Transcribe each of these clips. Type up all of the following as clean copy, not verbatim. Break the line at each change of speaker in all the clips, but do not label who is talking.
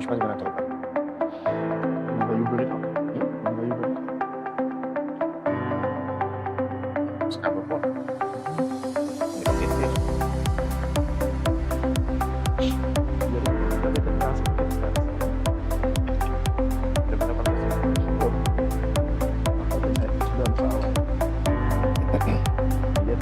Which one you gonna talk about?
Whenever you bring it up. Whenever you bring it up.
Scarborough Port. Okay, yes.
You're the class of experts.
Develop and
Oh, I thought they had done for a while. Yet,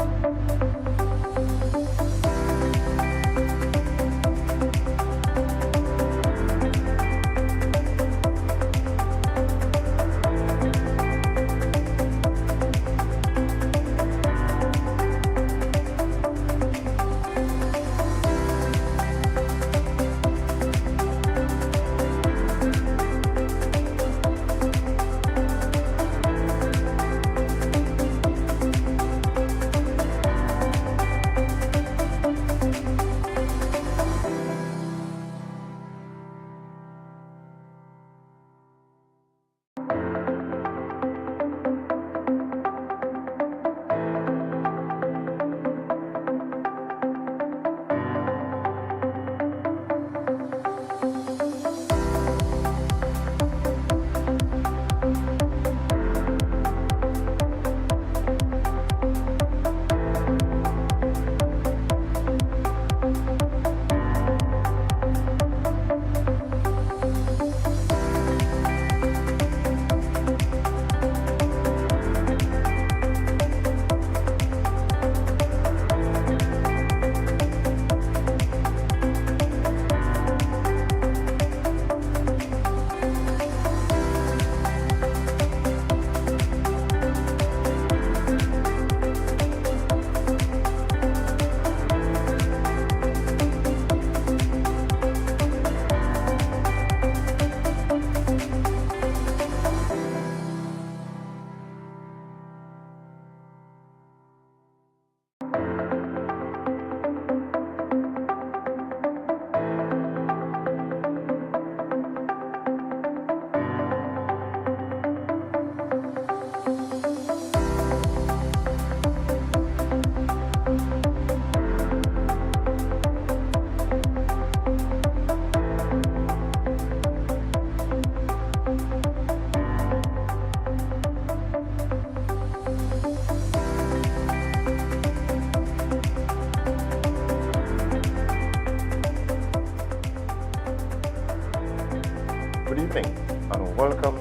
Good evening and welcome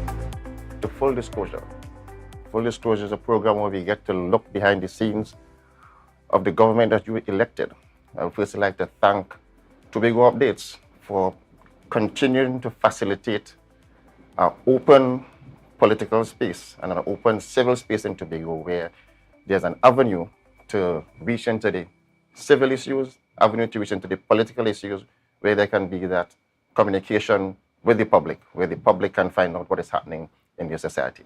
to Full Disclosure. Full Disclosure is a program where we get to look behind the scenes of the government that you elected. I would first like to thank Tobago Updates for continuing to facilitate an open political space and an open civil space in Tobago where there's an avenue to reach into the civil issues, avenue to reach into the political issues, where there can be that communication with the public, where the public can find out what is happening in their society.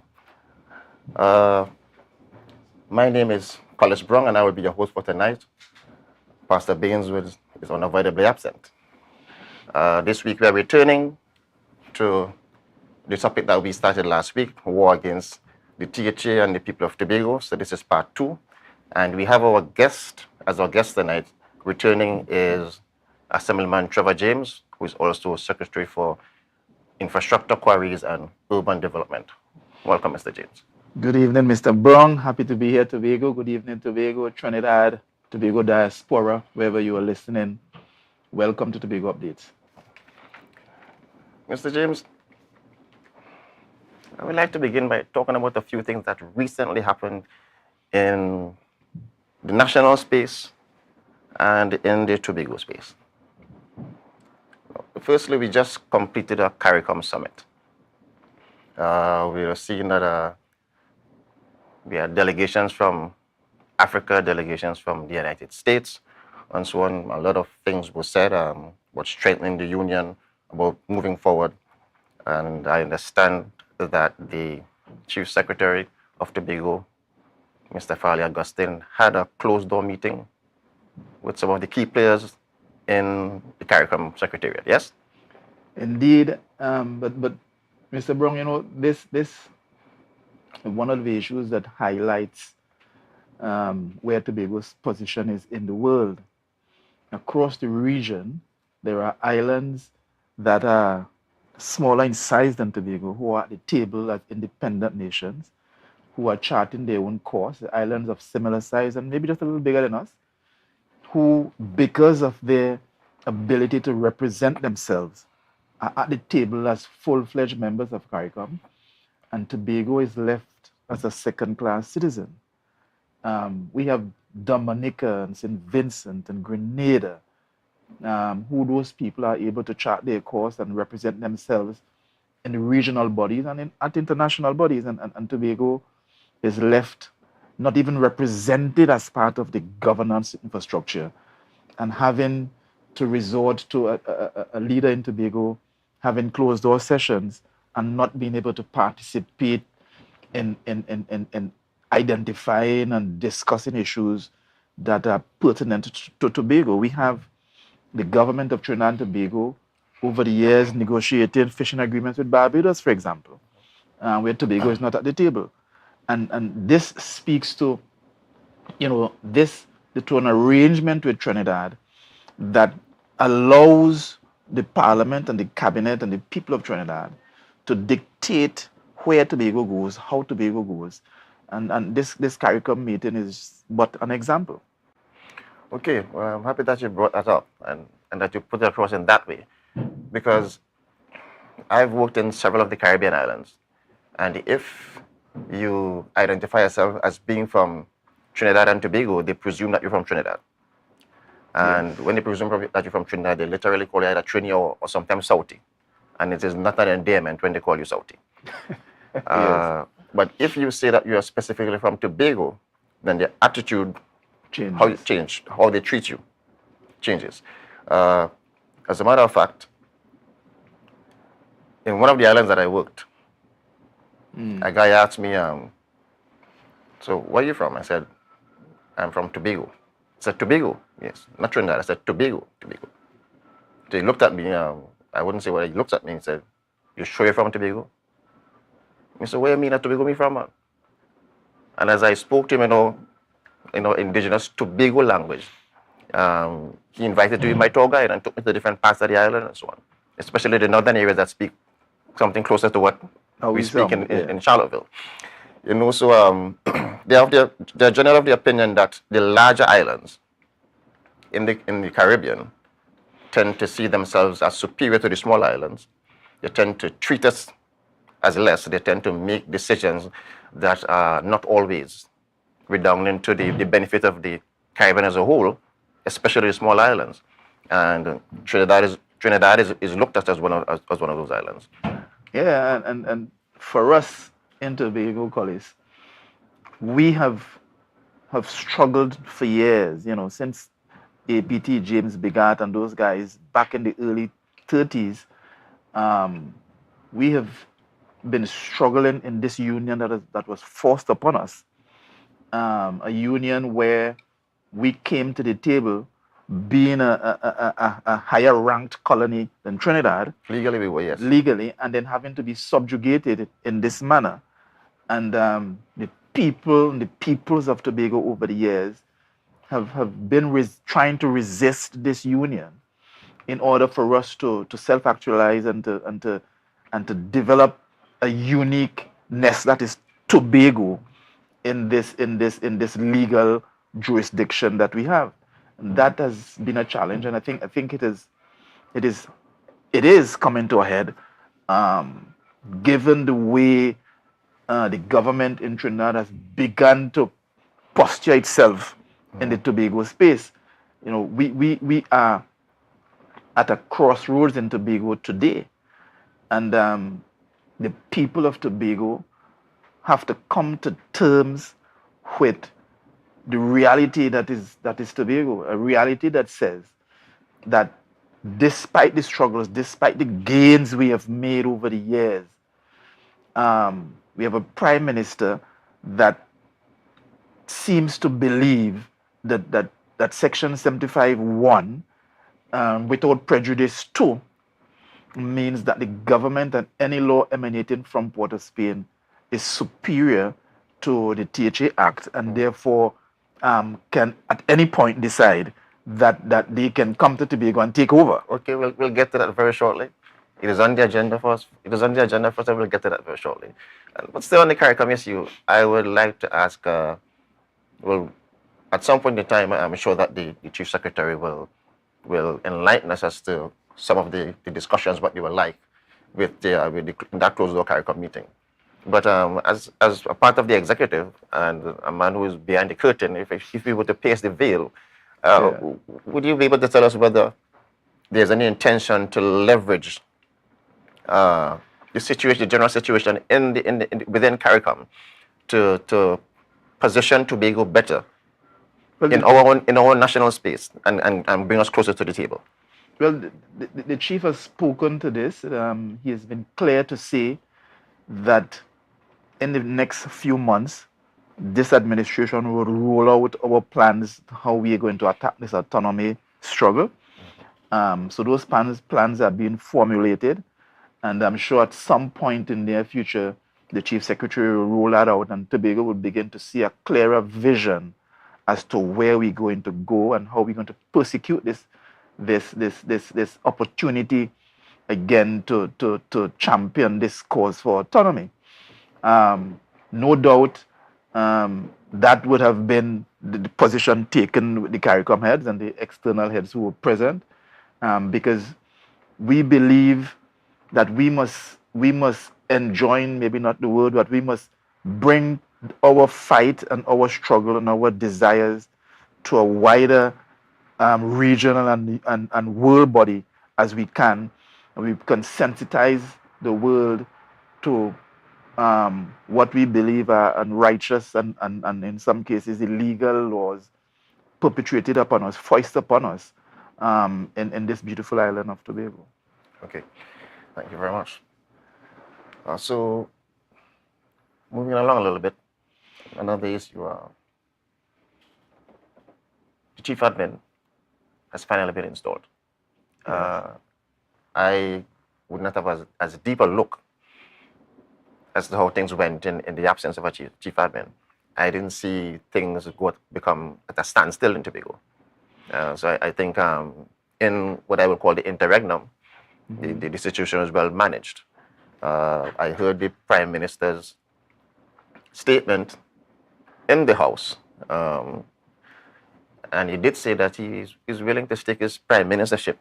My name is Collis Brown, and I will be your host for tonight. Pastor Baines is unavoidably absent. This week we are returning to the topic that we started last week, war against the THA and the people of Tobago. So this is part 2. And we have our guest, as our guest tonight, returning is Assemblyman Trevor James, who is also Secretary for Infrastructure, Quarries, and Urban Development. Welcome, Mr. James.
good evening, Mr. Brown. Happy to be here, Tobago. Good evening, Tobago, Trinidad, Tobago Diaspora, wherever you are listening. Welcome to Tobago Updates.
Mr. James, I would like to begin by talking about a few things that recently happened in the national space and in the Tobago space. Firstly, we just completed a CARICOM summit. We are seeing that we had delegations from Africa, delegations from the United States, and so on. A lot of things were said about strengthening the union, about moving forward. And I understand that the Chief Secretary of Tobago, Mr. Farley Augustine, had a closed-door meeting with some of the key players in the CARICOM Secretariat, yes?
Indeed, but Mr. Brown, you know, this one of the issues that highlights where Tobago's position is in the world. Across the region, there are islands that are smaller in size than Tobago, who are at the table as independent nations, who are charting their own course, the islands of similar size and maybe just a little bigger than us, who, because of their ability to represent themselves, are at the table as full-fledged members of CARICOM, and Tobago is left as a second-class citizen. We have Dominica and St. Vincent and Grenada, who those people are able to chart their course and represent themselves in the regional bodies and at international bodies. And Tobago is left not even represented as part of the governance infrastructure and having to resort to a leader in Tobago having closed door sessions and not being able to participate in identifying and discussing issues that are pertinent to Tobago. We have the government of Trinidad and Tobago over the years negotiating fishing agreements with Barbados, for example, where Tobago is not at the table. And this speaks to, to an arrangement with Trinidad that allows the parliament and the cabinet and the people of Trinidad to dictate where Tobago goes, how Tobago goes. And this CARICOM meeting is but an example.
Okay, well, I'm happy that you brought that up and that you put it across in that way, because I've worked in several of the Caribbean islands, and if you identify yourself as being from Trinidad and Tobago, they presume that you're from Trinidad. And when they presume that you're from Trinidad, they literally call you either Trini or sometimes Southie. And it is not an endearment when they call you Southie.
Yes.
But if you say that you are specifically from Tobago, then the attitude,
Changes.
how they treat you, changes. As a matter of fact, in one of the islands that I worked, a guy asked me, so where are you from? I said, I'm from Tobago. He said, Tobago? Yes, not Trinidad. I said, Tobago. So he looked at me, I wouldn't say what he looked at me and said, you sure you're from Tobago? I said, where you mean that Tobago me from, man? And as I spoke to him, indigenous Tobago language, he invited to be my tour guide and took me to different parts of the island and so on, especially the northern areas that speak something closer to what we speak in Charlottesville. So they're generally of the opinion that the larger islands in the Caribbean tend to see themselves as superior to the small islands. They tend to treat us as less. They tend to make decisions that are not always redounding to the benefit of the Caribbean as a whole, especially the small islands. And Trinidad is looked at as one of those islands.
Yeah, and for us in Tobago, Collis, we have struggled for years, since APT, James Bigat and those guys back in the early 30s. We have been struggling in this union that was forced upon us. A union where we came to the table being a higher ranked colony than Trinidad.
Legally, we were, yes.
Legally, and then having to be subjugated in this manner. And the peoples of Tobago over the years have been trying to resist this union in order for us to self-actualize and to develop a uniqueness that is Tobago in this legal jurisdiction that we have. And that has been a challenge, and I think it is coming to a head, given the way the government in Trinidad has begun to posture itself in the Tobago space. We are at a crossroads in Tobago today, and the people of Tobago have to come to terms with the reality that is Tobago, a reality that says that despite the struggles, despite the gains we have made over the years, we have a prime minister that seems to believe that Section 75(1), without prejudice 2, means that the government and any law emanating from Port of Spain is superior to the THA Act, and therefore can at any point decide that they can come to Tobago and take over.
Okay, we'll get to that very shortly. It is on the agenda for us. It is on the agenda for us, and we'll get to that very shortly. But still on the CARICOM issue, I would like to ask, well, at some point in time, I'm sure that the Chief Secretary will enlighten us as to some of the discussions, what they were like with that closed door CARICOM meeting. But as a part of the executive and a man who is behind the curtain, if we were to pierce the veil,
Yeah.
would you be able to tell us whether there's any intention to leverage the situation, the general situation within CARICOM to position Tobago better
Well,
in our national space and bring us closer to the table?
well, the chief has spoken to this. He has been clear to say that in the next few months, this administration will roll out our plans how we are going to attack this autonomy struggle. So those plans are being formulated, and I'm sure at some point in the near future, the chief secretary will roll that out, and Tobago will begin to see a clearer vision as to where we're going to go and how we're going to prosecute this opportunity again to champion this cause for autonomy. No doubt that would have been the position taken with the CARICOM heads and the external heads who were present, because we believe that we must enjoin, maybe not the word, but we must bring our fight and our struggle and our desires to a wider regional and world body as we can. And we can sensitize the world to what we believe are unrighteous and in some cases illegal laws perpetrated upon us, foisted upon us in this beautiful island of Tobago.
Okay, thank you very much. So, moving along a little bit, another issue, the chief admin has finally been installed. I would not have as deep a look as to how things went in the absence of a chief admin. I didn't see things become at a standstill in Tobago. So I think in what I would call the interregnum, the situation was well managed. I heard the Prime Minister's statement in the House, and he did say that he is willing to stake his Prime Ministership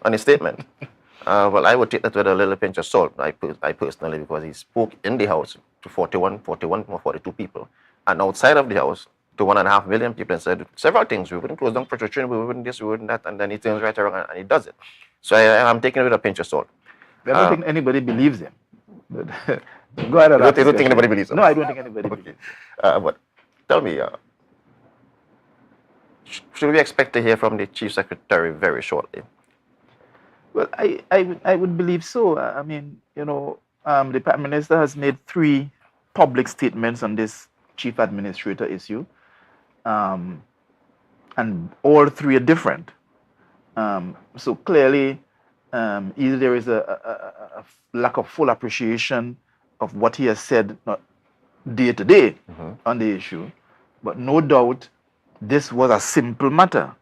on his statement. Well, I would take that with a little pinch of salt, I personally, because he spoke in the House to 41 or 42 people, and outside of the House to 1.5 million people, and said several things. We wouldn't close down protection, we wouldn't this, we wouldn't that, and then he turns right around and he does it. So I'm taking it with a pinch of salt.
I don't think anybody believes him. But go ahead.
I don't think anybody believes him.
No, I don't think anybody believes him.
But tell me, should we expect to hear from the Chief Secretary very shortly?
Well, I would believe so. I mean, the Prime Minister has made 3 public statements on this chief administrator issue, and all 3 are different. So clearly, either there is a lack of full appreciation of what he has said day to day on the issue, but no doubt this was a simple matter.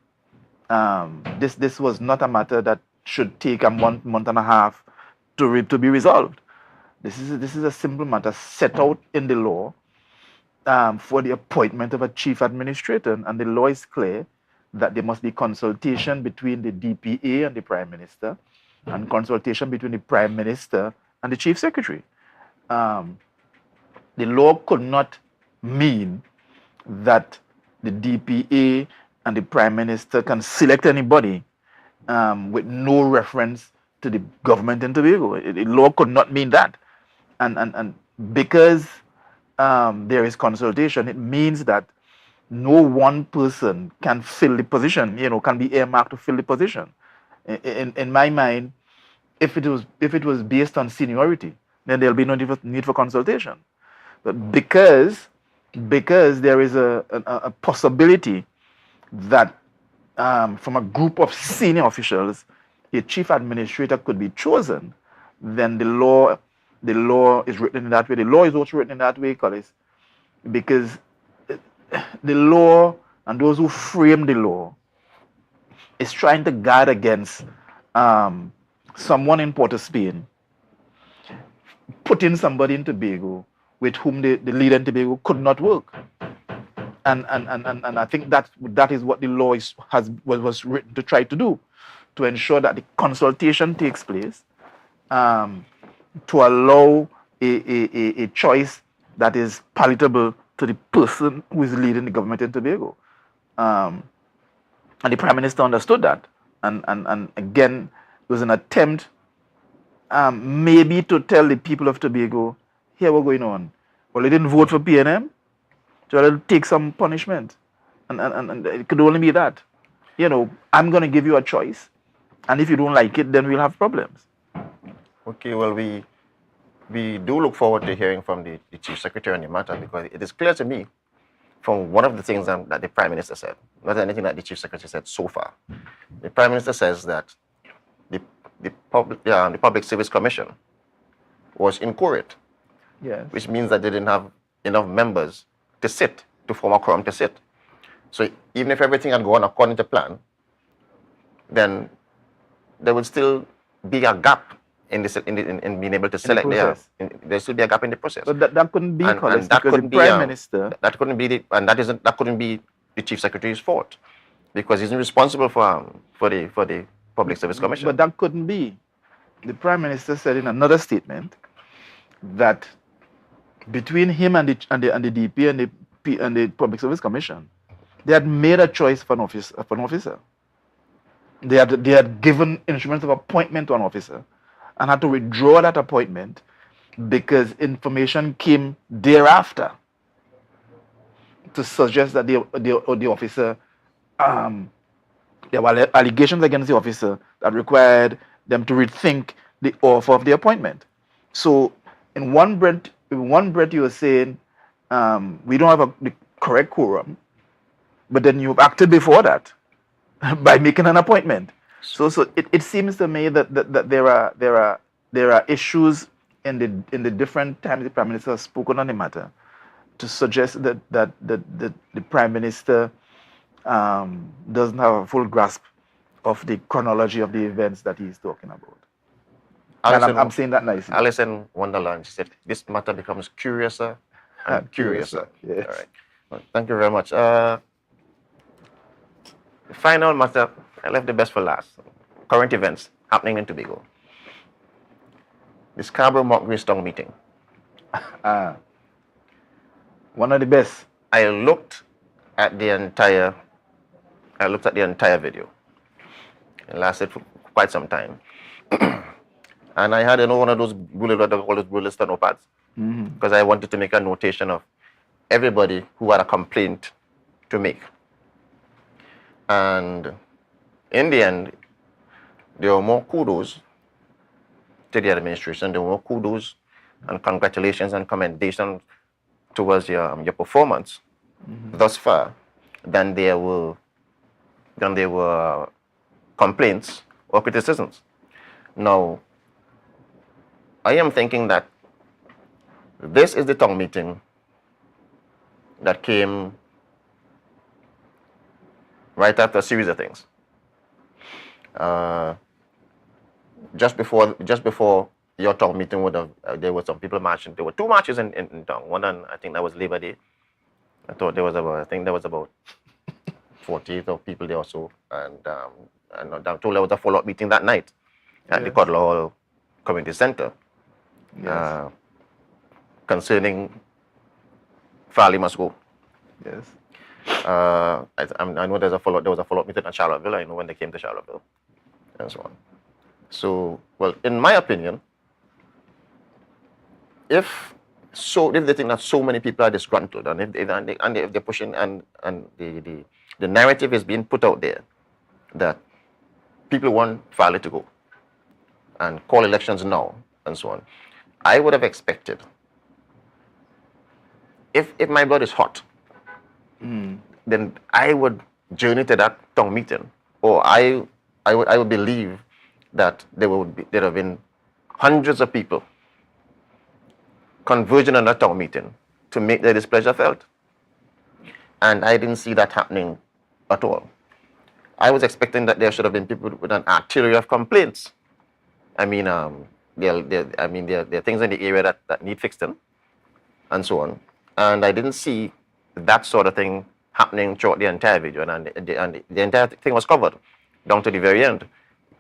This was not a matter that should take a month and a half to be resolved. This is a simple matter set out in the law for the appointment of a chief administrator, and the law is clear that there must be consultation between the DPA and the Prime Minister, and consultation between the Prime Minister and the Chief Secretary. The law could not mean that the DPA and the Prime Minister can select anybody with no reference to the government in Tobago. The law could not mean that. And because there is consultation, it means that no one person can fill the position, can be earmarked to fill the position. In my mind, if it was based on seniority, then there'll be no need for consultation. But because there is a possibility that from a group of senior officials, a chief administrator could be chosen, then the law is written in that way. The law is also written in that way, Collis, because the law and those who frame the law is trying to guard against someone in Port of Spain putting somebody in Tobago with whom the leader in Tobago could not work. And I think that is what the law was written to try to do, to ensure that the consultation takes place, to allow a choice that is palatable to the person who is leading the government in Tobago. And the Prime Minister understood that. And again, it was an attempt maybe to tell the people of Tobago, here what's going on. Well, they didn't vote for PNM, so they'll take some punishment. And it could only be that. I'm going to give you a choice. And if you don't like it, then we'll have problems.
Okay, well, we do look forward to hearing from the Chief Secretary on the matter, because it is clear to me from one of the things that the Prime Minister said, not anything that the Chief Secretary said so far. The Prime Minister says that the Public Service Commission was inchoate,
Yes.
which means that they didn't have enough members to form a quorum to sit. So even if everything had gone according to plan, then there would still be a gap in being able to select. There still be a gap in the process.
But that couldn't be,
and that
because
couldn't
the Prime Minister.
That couldn't be that couldn't be the Chief Secretary's fault, because he's responsible for the Public Service Commission.
But that couldn't be. The Prime Minister said in another statement that between him and the DP and the Public Service Commission, they had made a choice for an officer. They had given instruments of appointment to an officer, and had to withdraw that appointment because information came thereafter to suggest that the officer, there were allegations against the officer that required them to rethink the offer of the appointment. So in one breath you were saying we don't have the correct quorum, but then you've acted before that by making an appointment. So it seems to me that there are issues in the different times the Prime Minister has spoken on the matter to suggest that the Prime Minister doesn't have a full grasp of the chronology of the events that he's talking about. And I'm saying that nicely.
Alice in Wonderland, she said, this matter becomes curiouser and curiouser.
Yes.
All right. Well, thank you very much. The final matter, I left the best for last. Current events happening in Tobago. The Scarborough Mock Greystone meeting.
One of the best.
I looked at the entire video. It lasted for quite some time. And I had one of those bullet notepads, because I wanted to make a notation of everybody who had a complaint to make. And in the end, there were more kudos to the administration. There were more kudos and congratulations and commendations towards your performance thus far than there were complaints or criticisms. Now, I am thinking that this is the town meeting that came right after a series of things. Just before your town meeting there were some people marching. There were two marches in town. One, I think that was Labor Day. I think there was about 40 people there or so, and I'm told there was a follow-up meeting that night at the Codler Hall Community Center.
Yes.
Concerning Farley must go.
Yes.
I know there was a follow-up meeting at Charlottesville. I know when they came to Charlottesville, and so on. So, well, in my opinion, if they think that so many people are disgruntled, and if they're pushing and the narrative is being put out there that people want Farley to go and call elections now and so on, I would have expected, if my blood is hot, then I would journey to that town meeting, or I would believe that there have been hundreds of people converging on that town meeting to make their displeasure felt. And I didn't see that happening at all. I was expecting that there should have been people with an artillery of complaints I mean, there are things in the area that need fixing and so on. And I didn't see that sort of thing happening throughout the entire video, and the entire thing was covered down to the very end.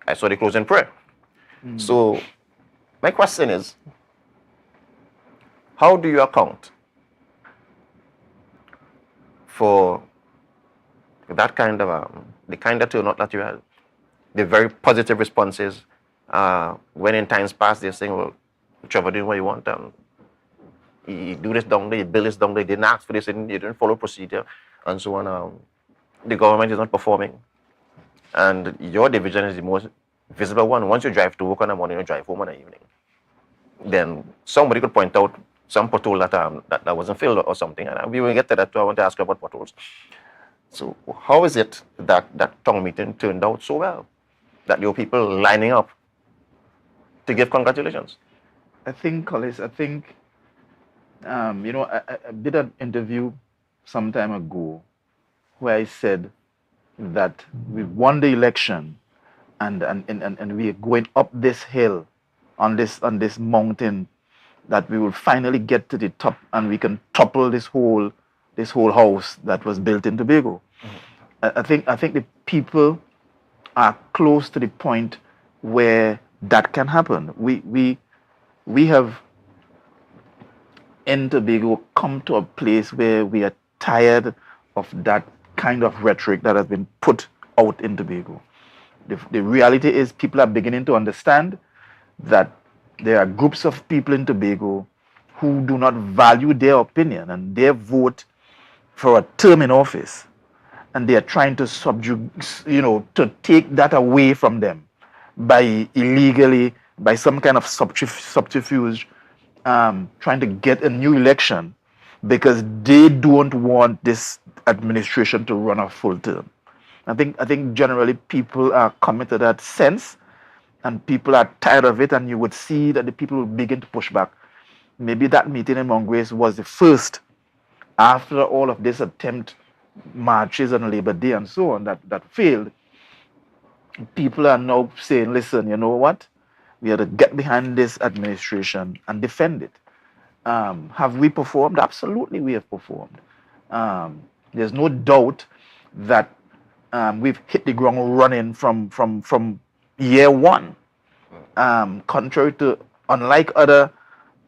I saw the closing prayer. So my question is, how do you account for that kind of the kind of turnout that you had, the very positive responses, when in times past they're saying, well, Trevor, doing what you want, you do this down there, you build this down there, you didn't ask for this, you didn't follow procedure, and so on. The government is not performing, and your division is the most visible one. Once you drive to work on a morning, you drive home on an evening, then somebody could point out some pothole that wasn't filled or something, and we will get to that. I want to ask you about potholes. So how is it that that town meeting turned out so well, that there were people lining up to give congratulations?
I think, Collis, I did an interview some time ago where I said that we won the election and we are going up this hill on this mountain, that we will finally get to the top and we can topple this whole house that was built in Tobago. I think the people are close to the point where that can happen. We have in Tobago come to a place where we are tired of that kind of rhetoric that has been put out in Tobago. The reality is people are beginning to understand that there are groups of people in Tobago who do not value their opinion and their vote for a term in office, and they are trying to to take that away from them by illegally, by some kind of subterfuge, trying to get a new election because they don't want this administration to run a full term. I think generally people are coming to that sense, and people are tired of it, and you would see that the people will begin to push back. Maybe that meeting in Mount Grace was the first, after all of this attempt, marches on Labor Day and so on, that failed. People are now saying, listen, you know what? We have to get behind this administration and defend it. Have we performed? Absolutely, we have performed. There's no doubt that we've hit the ground running from year one. Contrary to, unlike other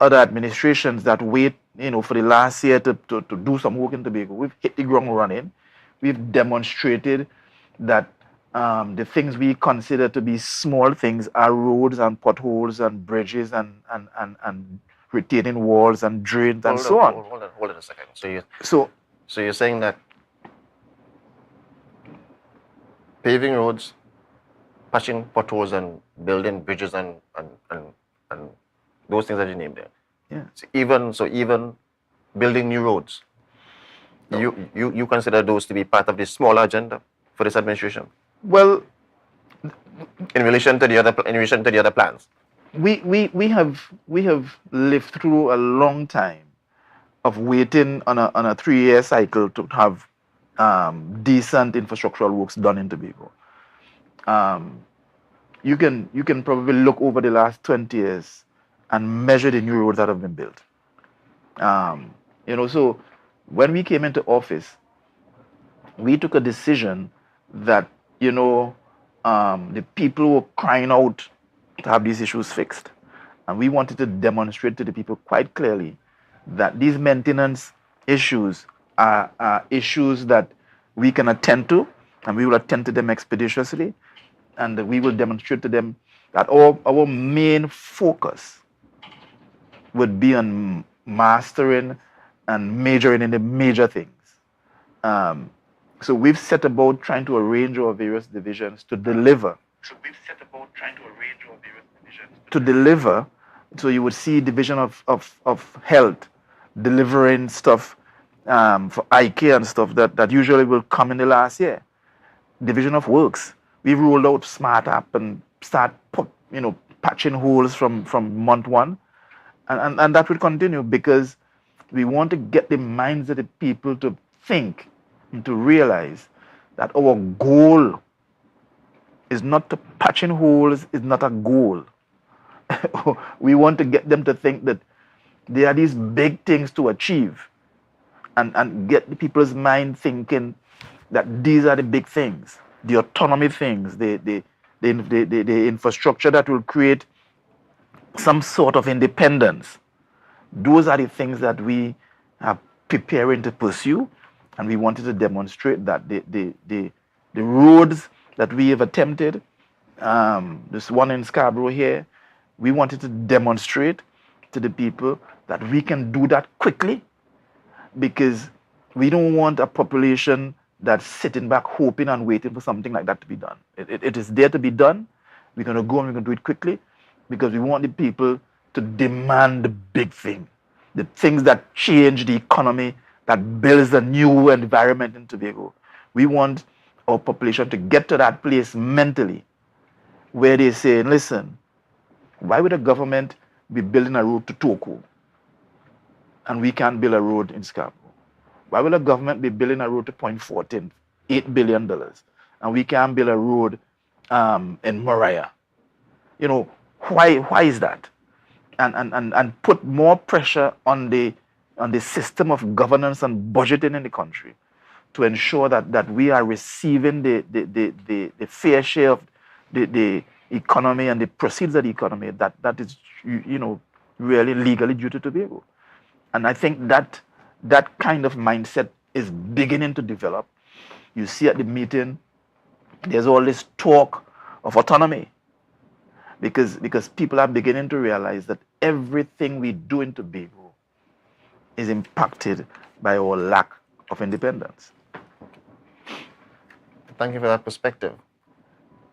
administrations that wait, for the last year to do some work in Tobago, we've hit the ground running. We've demonstrated that the things we consider to be small things are roads and potholes and bridges and retaining walls and drains and so on.
Hold on a second.
So
you're saying that paving roads, patching potholes, and building bridges and those things that you named there.
Yeah.
Even building new roads, you consider those to be part of the smaller agenda for this administration?
Well,
in relation to the other plans,
we have lived through a long time of waiting on a 3-year cycle to have decent infrastructural works done in Tobago. You can probably look over the last 20 years and measure the new roads that have been built. So when we came into office, we took a decision that the people were crying out to have these issues fixed, and we wanted to demonstrate to the people quite clearly that these maintenance issues are issues that we can attend to, and we will attend to them expeditiously, and we will demonstrate to them that our main focus would be on mastering and majoring in the major things. So we've set about trying to arrange our various divisions to deliver. So you would see division of health delivering stuff for IK and stuff that usually will come in the last year. Division of works, we've rolled out smart app and start patching holes from month one, and that will continue, because we want to get the minds of the people to think and to realize that our goal is not to patching holes, is not a goal. We want to get them to think that there are these big things to achieve, and get the people's mind thinking that these are the big things, the autonomy things, the infrastructure that will create some sort of independence. Those are the things that we are preparing to pursue, and we wanted to demonstrate that the roads that we have attempted, this one in Scarborough here, we wanted to demonstrate to the people that we can do that quickly, because we don't want a population that's sitting back hoping and waiting for something like that to be done. It is there to be done. We're going to go and we're going to do it quickly, because we want the people to demand the big thing, the things that change the economy, that builds a new environment in Tobago. We want our population to get to that place mentally where they say, listen, why would a government be building a road to Toko and we can't build a road in Scarborough? Why will a government be building a road to Point Fortin, $8 billion, and we can't build a road in Moriah? You know, why is that? And put more pressure on the system of governance and budgeting in the country to ensure that we are receiving the fair share of the economy and the proceeds of the economy that is, you know, really legally due to Tobago. And I think that kind of mindset is beginning to develop. You see at the meeting, there's all this talk of autonomy, because people are beginning to realize that everything we do in Tobago is impacted by our lack of independence.
Thank you for that perspective.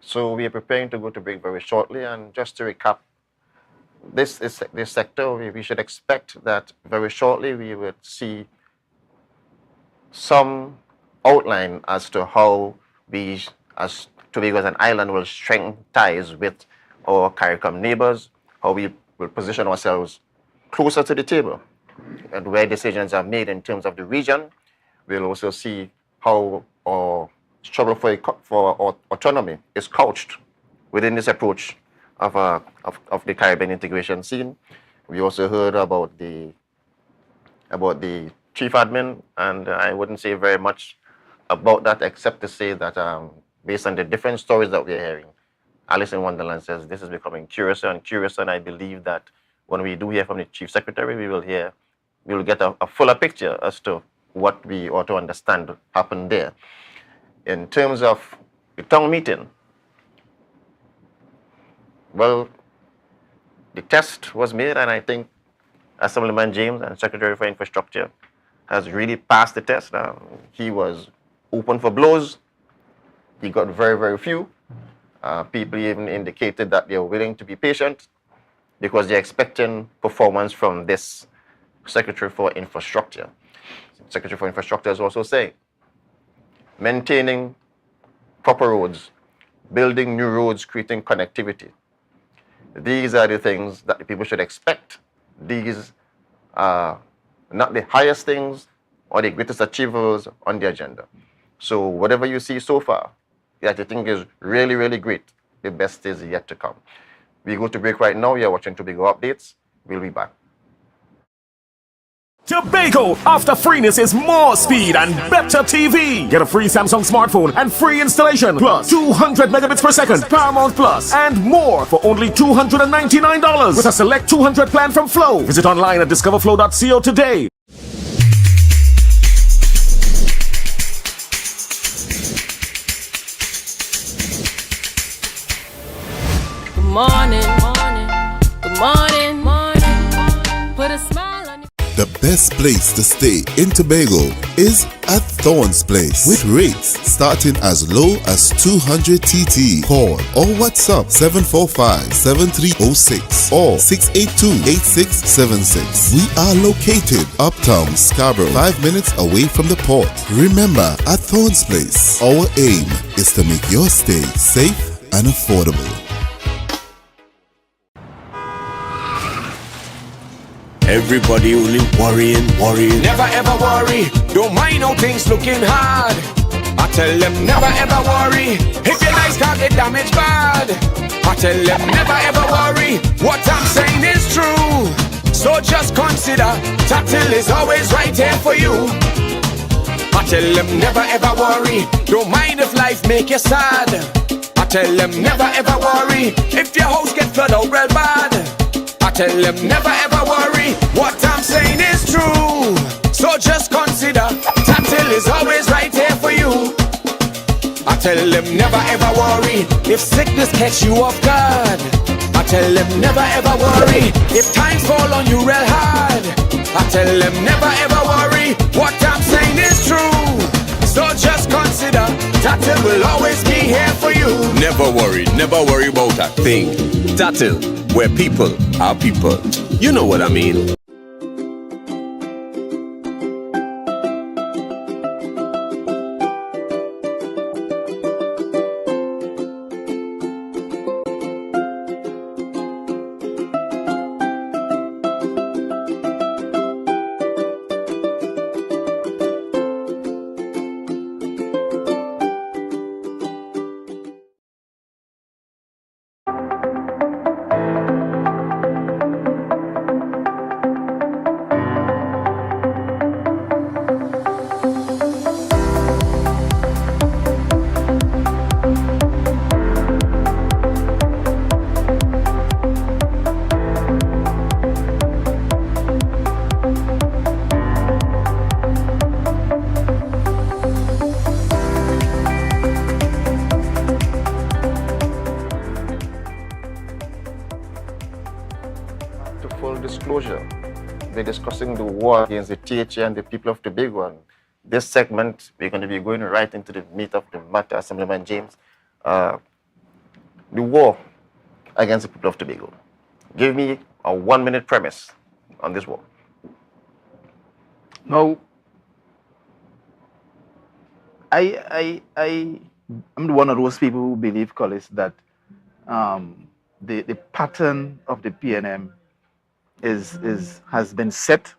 So we are preparing to go to break very shortly, and just to recap, this sector, we should expect that very shortly we would see some outline as to how we, as Tobago as an island, will strengthen ties with our CARICOM neighbors, how we will position ourselves closer to the table, and where decisions are made in terms of the region. We'll also see how our struggle for autonomy is couched within this approach of the Caribbean integration scene. We also heard about the chief admin, and I wouldn't say very much about that except to say that based on the different stories that we're hearing, Alice in Wonderland says this is becoming curiouser and curiouser, and I believe that when we do hear from the chief secretary, we will get a fuller picture as to what we ought to understand happened there. In terms of the town meeting, well, the test was made, and I think Assemblyman James and Secretary for Infrastructure has really passed the test. He was open for blows. He got very, very few. People even indicated that they're willing to be patient because they're expecting performance from this Secretary for Infrastructure. Secretary for Infrastructure is also saying maintaining proper roads, building new roads, creating connectivity. These are the things that the people should expect. These are not the highest things or the greatest achievables on the agenda. So whatever you see so far that you think is really, really great, the best is yet to come. We go to break right now. You're watching Tobago Updates. We'll be back.
Tobago, after freeness is more speed and better TV. Get a free Samsung smartphone and free installation, plus 200 megabits per second, Paramount Plus, and more for only $299 with a select 200 plan from Flow. Visit online at discoverflow.co today.
Good morning, put a smile on your...
The best place to stay in Tobago is at Thorn's Place, with rates starting as low as 200 TT. Call or WhatsApp 745-7306 or 682-8676. We are located uptown Scarborough, 5 minutes away from the port. Remember, at Thorn's Place, our aim is to make your stay safe and affordable.
Everybody only worrying. Never ever worry. Don't mind how things looking hard. I tell them never ever worry. If your nice can't get damaged bad. I tell them never ever worry, what I'm saying is true. So just consider, Tatil is always right here for you. I tell them never ever worry, don't mind if life make you sad. I tell them never ever worry, if your house get flooded out real bad. I tell them never ever worry, what I'm saying is true. So just consider, Tatil is always right here for you. I tell them never ever worry, if sickness catch you off guard. I tell them never ever worry, if times fall on you real hard. I tell them never ever worry, what I'm saying is true. So just consider, Tatil will always be here for you.
Never worry about a thing. Tatil, where people are people. You know what I mean.
Full disclosure, we're discussing the war against the THA and the people of Tobago. And this segment, we're going to be going right into the meat of the matter, Assemblyman James. The war against the people of Tobago. Give me a 1-minute premise on this war.
Now, I'm one of those people who believe, Collis, that the pattern of the PNM has been set,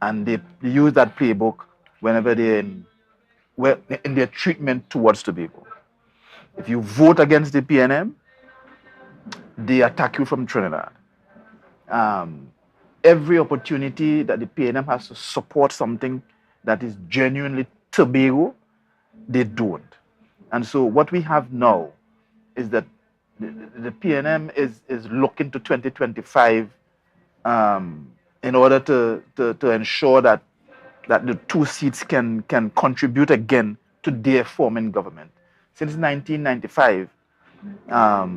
and they use that playbook whenever they're in their treatment towards Tobago. If you vote against the PNM, they attack you from Trinidad. Every opportunity that the PNM has to support something that is genuinely Tobago, they don't. And so what we have now is that the PNM is looking to 2025 in order to ensure that the two seats can contribute again to their forming government. Since 1995,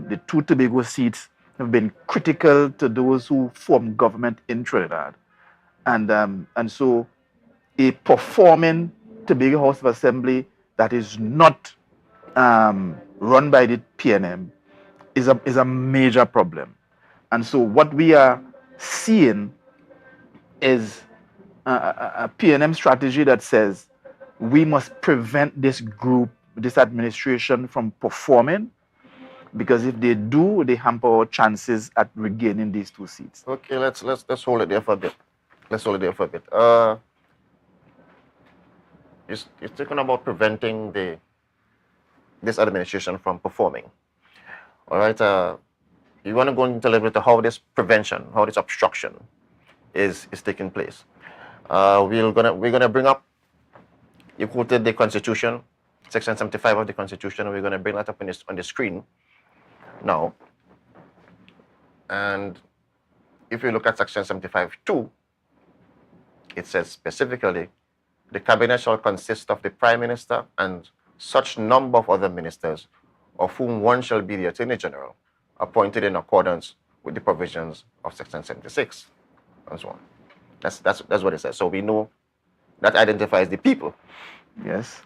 the two Tobago seats have been critical to those who form government in Trinidad. And so a performing Tobago House of Assembly that is not run by the PNM is a major problem. And so what we are seeing is a PNM strategy that says we must prevent this group, this administration from performing, because if they do, they hamper our chances at regaining these two seats.
Okay, let's hold it there for a bit. You're talking about preventing this administration from performing. All right. You want to go into a little bit of how this prevention, how this obstruction is taking place. We're gonna bring up. You quoted the Constitution, Section 75 of the Constitution. We're gonna bring that up on the screen now. And if you look at Section 75(2), it says specifically, the cabinet shall consist of the Prime Minister and such number of other ministers, of whom one shall be the Attorney General, appointed in accordance with the provisions of Section 76, and so on. That's what it says. So we know that identifies the people.
Yes.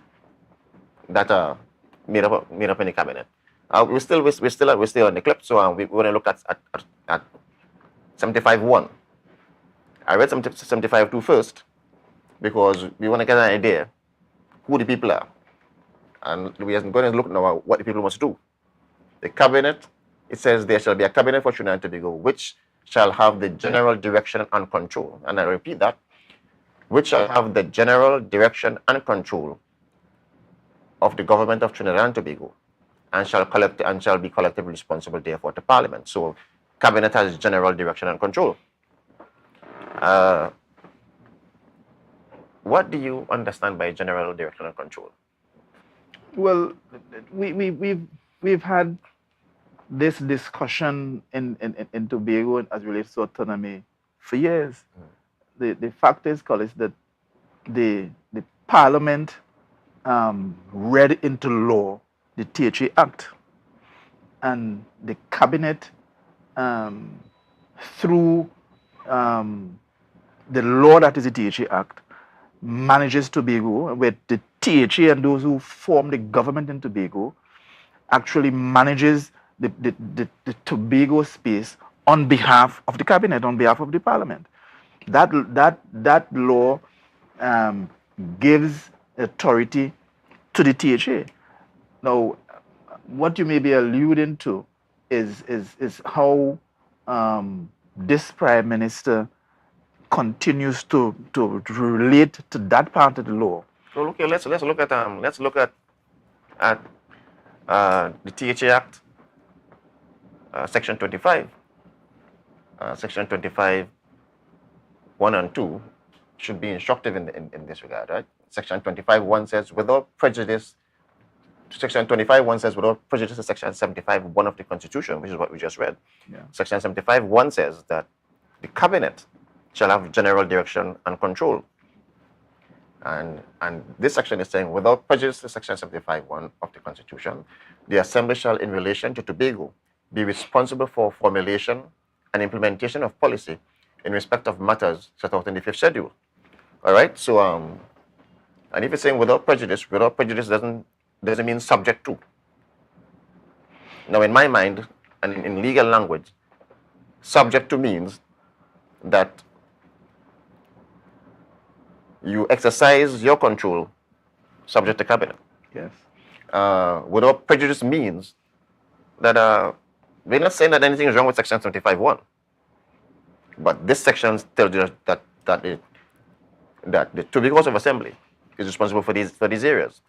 That are made up in the cabinet. We're still on the clip, so we're going to look at 75(1). I read 75(2) first because we want to get an idea who the people are, and we are going to look now at what the people must do. The cabinet, it says there shall be a cabinet for Trinidad and Tobago, which shall have the general direction and control. And I repeat that, which shall have the general direction and control of the government of Trinidad and Tobago, and shall be collectively responsible therefore to Parliament. So Cabinet has general direction and control. What do you understand by general direction and control?
Well, we've had this discussion in Tobago as relates to autonomy for years. The fact is, Collis, that the Parliament read into law the THA Act, and the Cabinet, through the law that is the THA Act, manages Tobago, where the THA and those who form the government in Tobago actually manages the Tobago space on behalf of the Cabinet, on behalf of the Parliament. That law gives authority to the THA. Now, what you may be alluding to is how this Prime Minister continues to relate to that part of the law.
So okay, let's look at the THA Act, Section 25. Section 25, 1 and 2 should be instructive in this regard, right? Section 25, 1 says, without prejudice. Section 25, 1 says, without prejudice to Section 75, 1 of the Constitution, which is what we just read.
Yeah.
Section 75, 1 says that the Cabinet shall have general direction and control. And this section is saying, without prejudice to Section 75, 1 of the Constitution, the Assembly shall, in relation to Tobago, be responsible for formulation and implementation of policy in respect of matters set out in the 5th schedule. All right? So, and if it's saying without prejudice doesn't mean subject to. Now, in my mind, and in legal language, subject to means that you exercise your control subject to Cabinet.
Yes.
Without prejudice means that we're not saying that anything is wrong with Section 75.1, but this section tells you that the Tobago House of Assembly is responsible for these areas.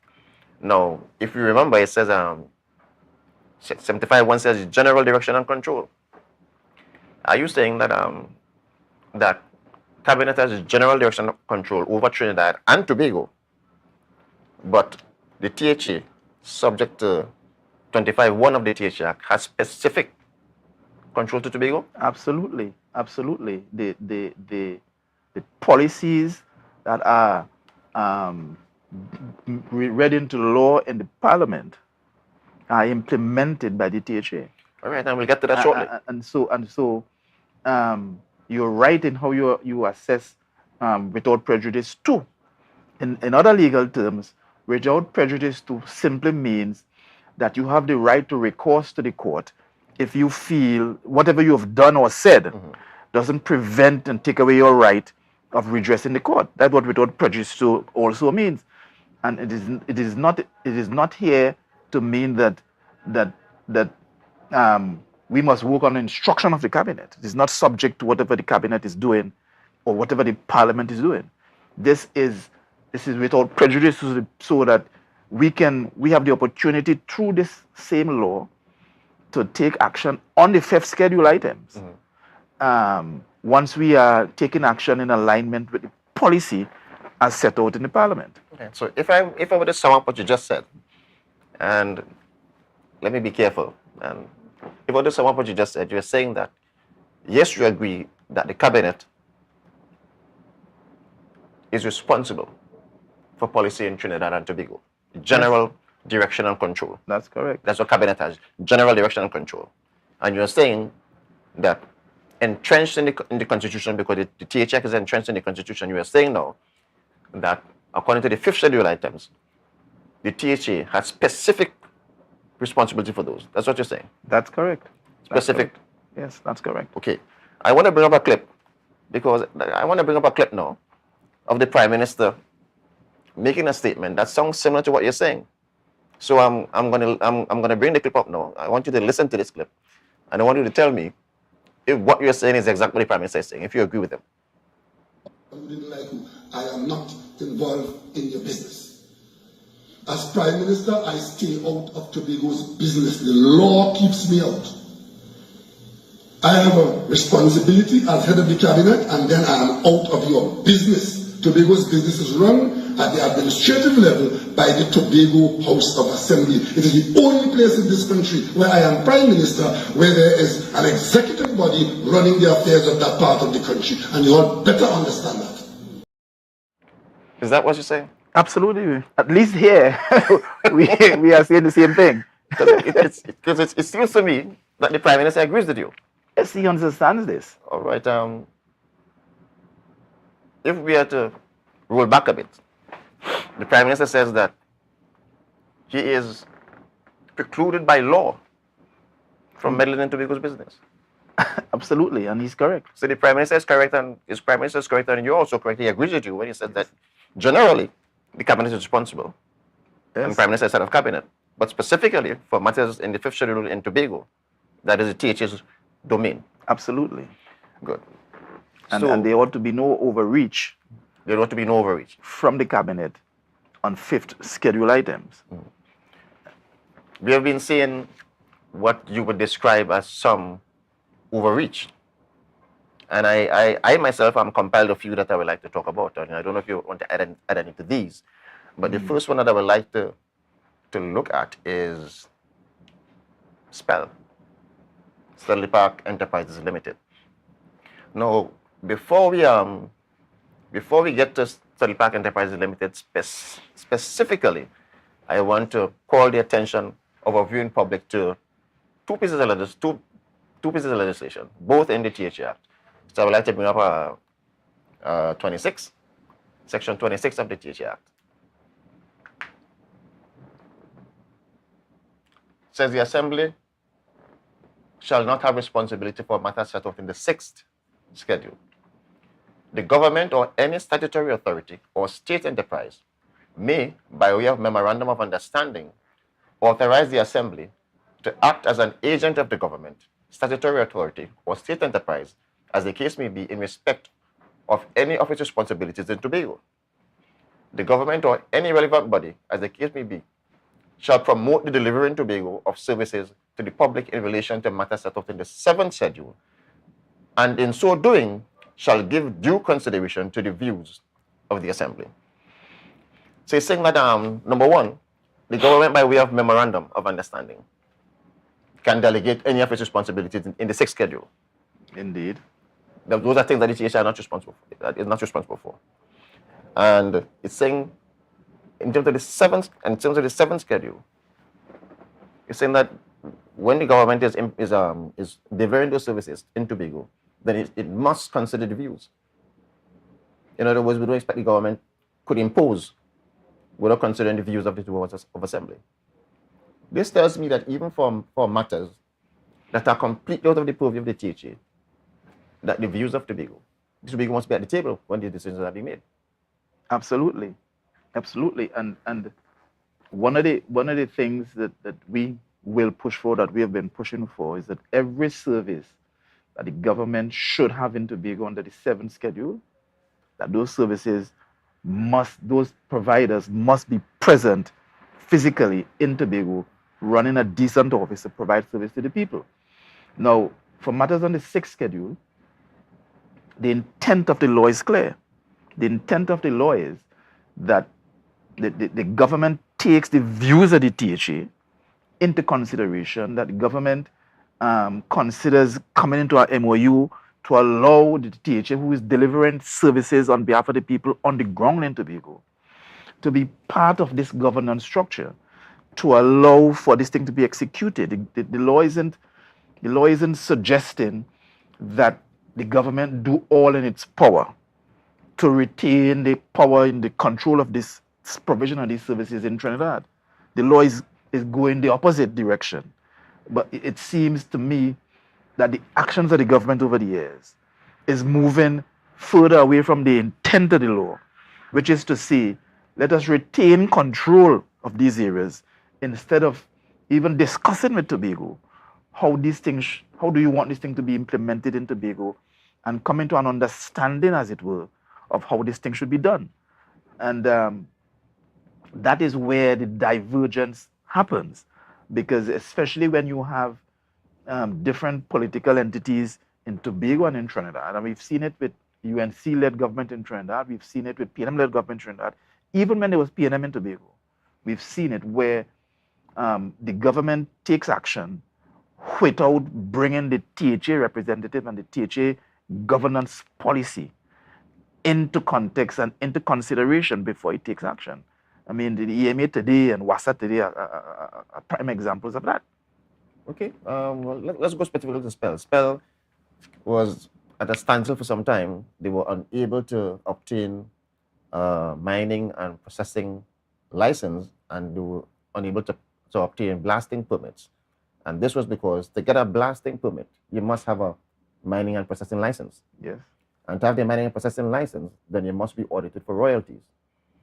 Now, if you remember, it says 75.1 says general direction and control. Are you saying that that Cabinet has general direction and control over Trinidad and Tobago, but the THA, subject to 25.1 of the THA Act, has specific control to Tobago?
Absolutely, absolutely. The policies that are read into law in the Parliament are implemented by the THA.
All right, and we'll get to that shortly.
And so, you're right in how you assess without prejudice too. In other legal terms, without prejudice too simply means that you have the right to recourse to the court if you feel whatever you have done or said doesn't prevent and take away your right of redress in the court. That's what without prejudice too also means. And it is not here to mean that we must work on instruction of the Cabinet. It is not subject to whatever the Cabinet is doing or whatever the Parliament is doing. This is without prejudice, so that we have the opportunity through this same law to take action on the 5th schedule items. Once we are taking action in alignment with the policy as set out in the Parliament.
Okay. So if I were to sum up what you just said, and let me be careful, and if I were to sum up what you just said, you're saying that yes, you agree that the Cabinet is responsible for policy in Trinidad and Tobago, general direction and control.
That's correct.
That's what Cabinet has, general direction and control. And you're saying that entrenched in the Constitution, because the THA is entrenched in the Constitution, you are saying now that according to the 5th schedule items, the THA has specific responsibility for those. That's what you're saying?
That's correct.
Specific?
That's correct. Yes, that's correct.
Okay. I want to bring up a clip, because I want to bring up a clip now of the Prime Minister making a statement that sounds similar to what you're saying. So I'm gonna bring the clip up now. I want you to listen to this clip, and I want you to tell me if what you're saying is exactly what the Prime Minister is saying, if you agree with him.
I am not involved in your business. As Prime Minister, I stay out of Tobago's business. The law keeps me out. I have a responsibility as head of the cabinet, and then I am out of your business. Tobago's business is run at the administrative level by the Tobago House of Assembly. It is the only place in this country where I am Prime Minister where there is an executive body running the affairs of that part of the country. And you all better understand that.
Is that what you're saying?
Absolutely. At least here, we are saying the same thing.
Because it seems to me that the Prime Minister agrees with you.
Yes, he understands this.
All right. If we are to roll back a bit, the Prime Minister says that he is precluded by law from meddling in Tobago's business.
Absolutely, and he's correct.
So the Prime Minister is correct, and his Prime Minister is correct, and you're also correct. He agrees with you when he said that generally the cabinet is responsible, and the Prime Minister is head of cabinet, but specifically for matters in the fifth schedule in Tobago, that is the THA's domain.
Absolutely.
Good.
And there ought to be no overreach.
There ought to be no overreach
from the cabinet on fifth schedule items.
We have been seeing what you would describe as some overreach. And I myself am compiled a few that I would like to talk about. And I don't know if you want to add any to these. But the first one that I would like to look at is SPEL, Stanley Park Enterprises Limited. Now, before we get to Stanley Park Enterprises Limited specifically, I want to call the attention of our viewing public to two pieces of legislation, both in the THA Act. So I would like to bring up Section 26 of the THA Act. It says the Assembly shall not have responsibility for matters set out in the 6th schedule. The government or any statutory authority or state enterprise may, by way of memorandum of understanding, authorize the Assembly to act as an agent of the government, statutory authority, or state enterprise, as the case may be, in respect of any of its responsibilities in Tobago. The government or any relevant body, as the case may be, shall promote the delivery in Tobago of services to the public in relation to matters set out in the 7th schedule, and in so doing, shall give due consideration to the views of the Assembly. So it's saying that, number one, the government, by way of memorandum of understanding, can delegate any of its responsibilities in the 6th schedule.
Indeed.
Those are things that the THA are not responsible for, that is not responsible for. And it's saying, in terms of the 7th schedule, it's saying that when the government is delivering those services in Tobago, then it must consider the views. In other words, we don't expect the government could impose without considering the views of the two houses of assembly. This tells me that even for matters that are completely out of the purview of the THA, that the views of Tobago must be at the table when these decisions are being made.
Absolutely, absolutely. And one of the things that we will push for, that we have been pushing for, is that every service that the government should have in Tobago under the 7th schedule, that those services those providers must be present physically in Tobago, running a decent office to provide service to the people. Now, for matters on the 6th schedule, the intent of the law is clear. The intent of the law is that the government takes the views of the THA into consideration, that the government considers coming into our MOU to allow the THA, who is delivering services on behalf of the people on the ground in Tobago, to be part of this governance structure, to allow for this thing to be executed. The law isn't suggesting that the government do all in its power to retain the power in the control of this provision of these services in Trinidad. The law is going the opposite direction. But it seems to me that the actions of the government over the years is moving further away from the intent of the law, which is to say, let us retain control of these areas instead of even discussing with Tobago how do you want this thing to be implemented in Tobago, and coming to an understanding, as it were, of how this thing should be done. And that is where the divergence happens, because especially when you have different political entities in Tobago and in Trinidad, and we've seen it with UNC-led government in Trinidad, we've seen it with PNM-led government in Trinidad, even when there was PNM in Tobago, we've seen it where the government takes action without bringing the THA representative and the THA governance policy into context and into consideration before it takes action. I mean, the EMA today and WASA today are prime examples of that.
Okay, well, let's go specifically to Spell. Spell was at a standstill for some time. They were unable to obtain mining and processing license, and they were unable to obtain blasting permits. And this was because to get a blasting permit, you must have a mining and processing license.
Yes.
And to have the mining and processing license, then you must be audited for royalties.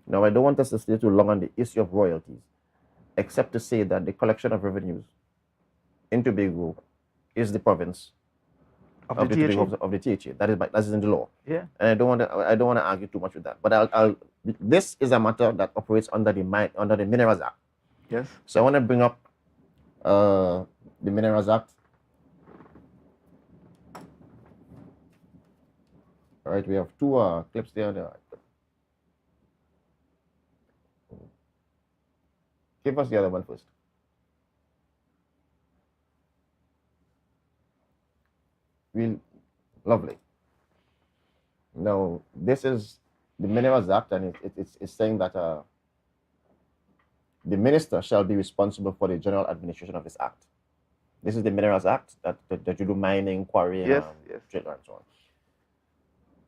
Now, I don't want us to stay too long on the issue of royalties, except to say that the collection of revenues in Tobago is the province of the THA. That is in the law.
Yeah.
And I don't want to argue too much with that. But this is a matter that operates under the Minerals Act.
Yes.
So I want to bring up the Minerals Act. All right, we have two clips there. Give us the other one first. Lovely. Now, this is the Minerals Act, and it's saying that the minister shall be responsible for the general administration of this act. This is the Minerals Act that you do mining, quarrying,
yes.
trade, and so on.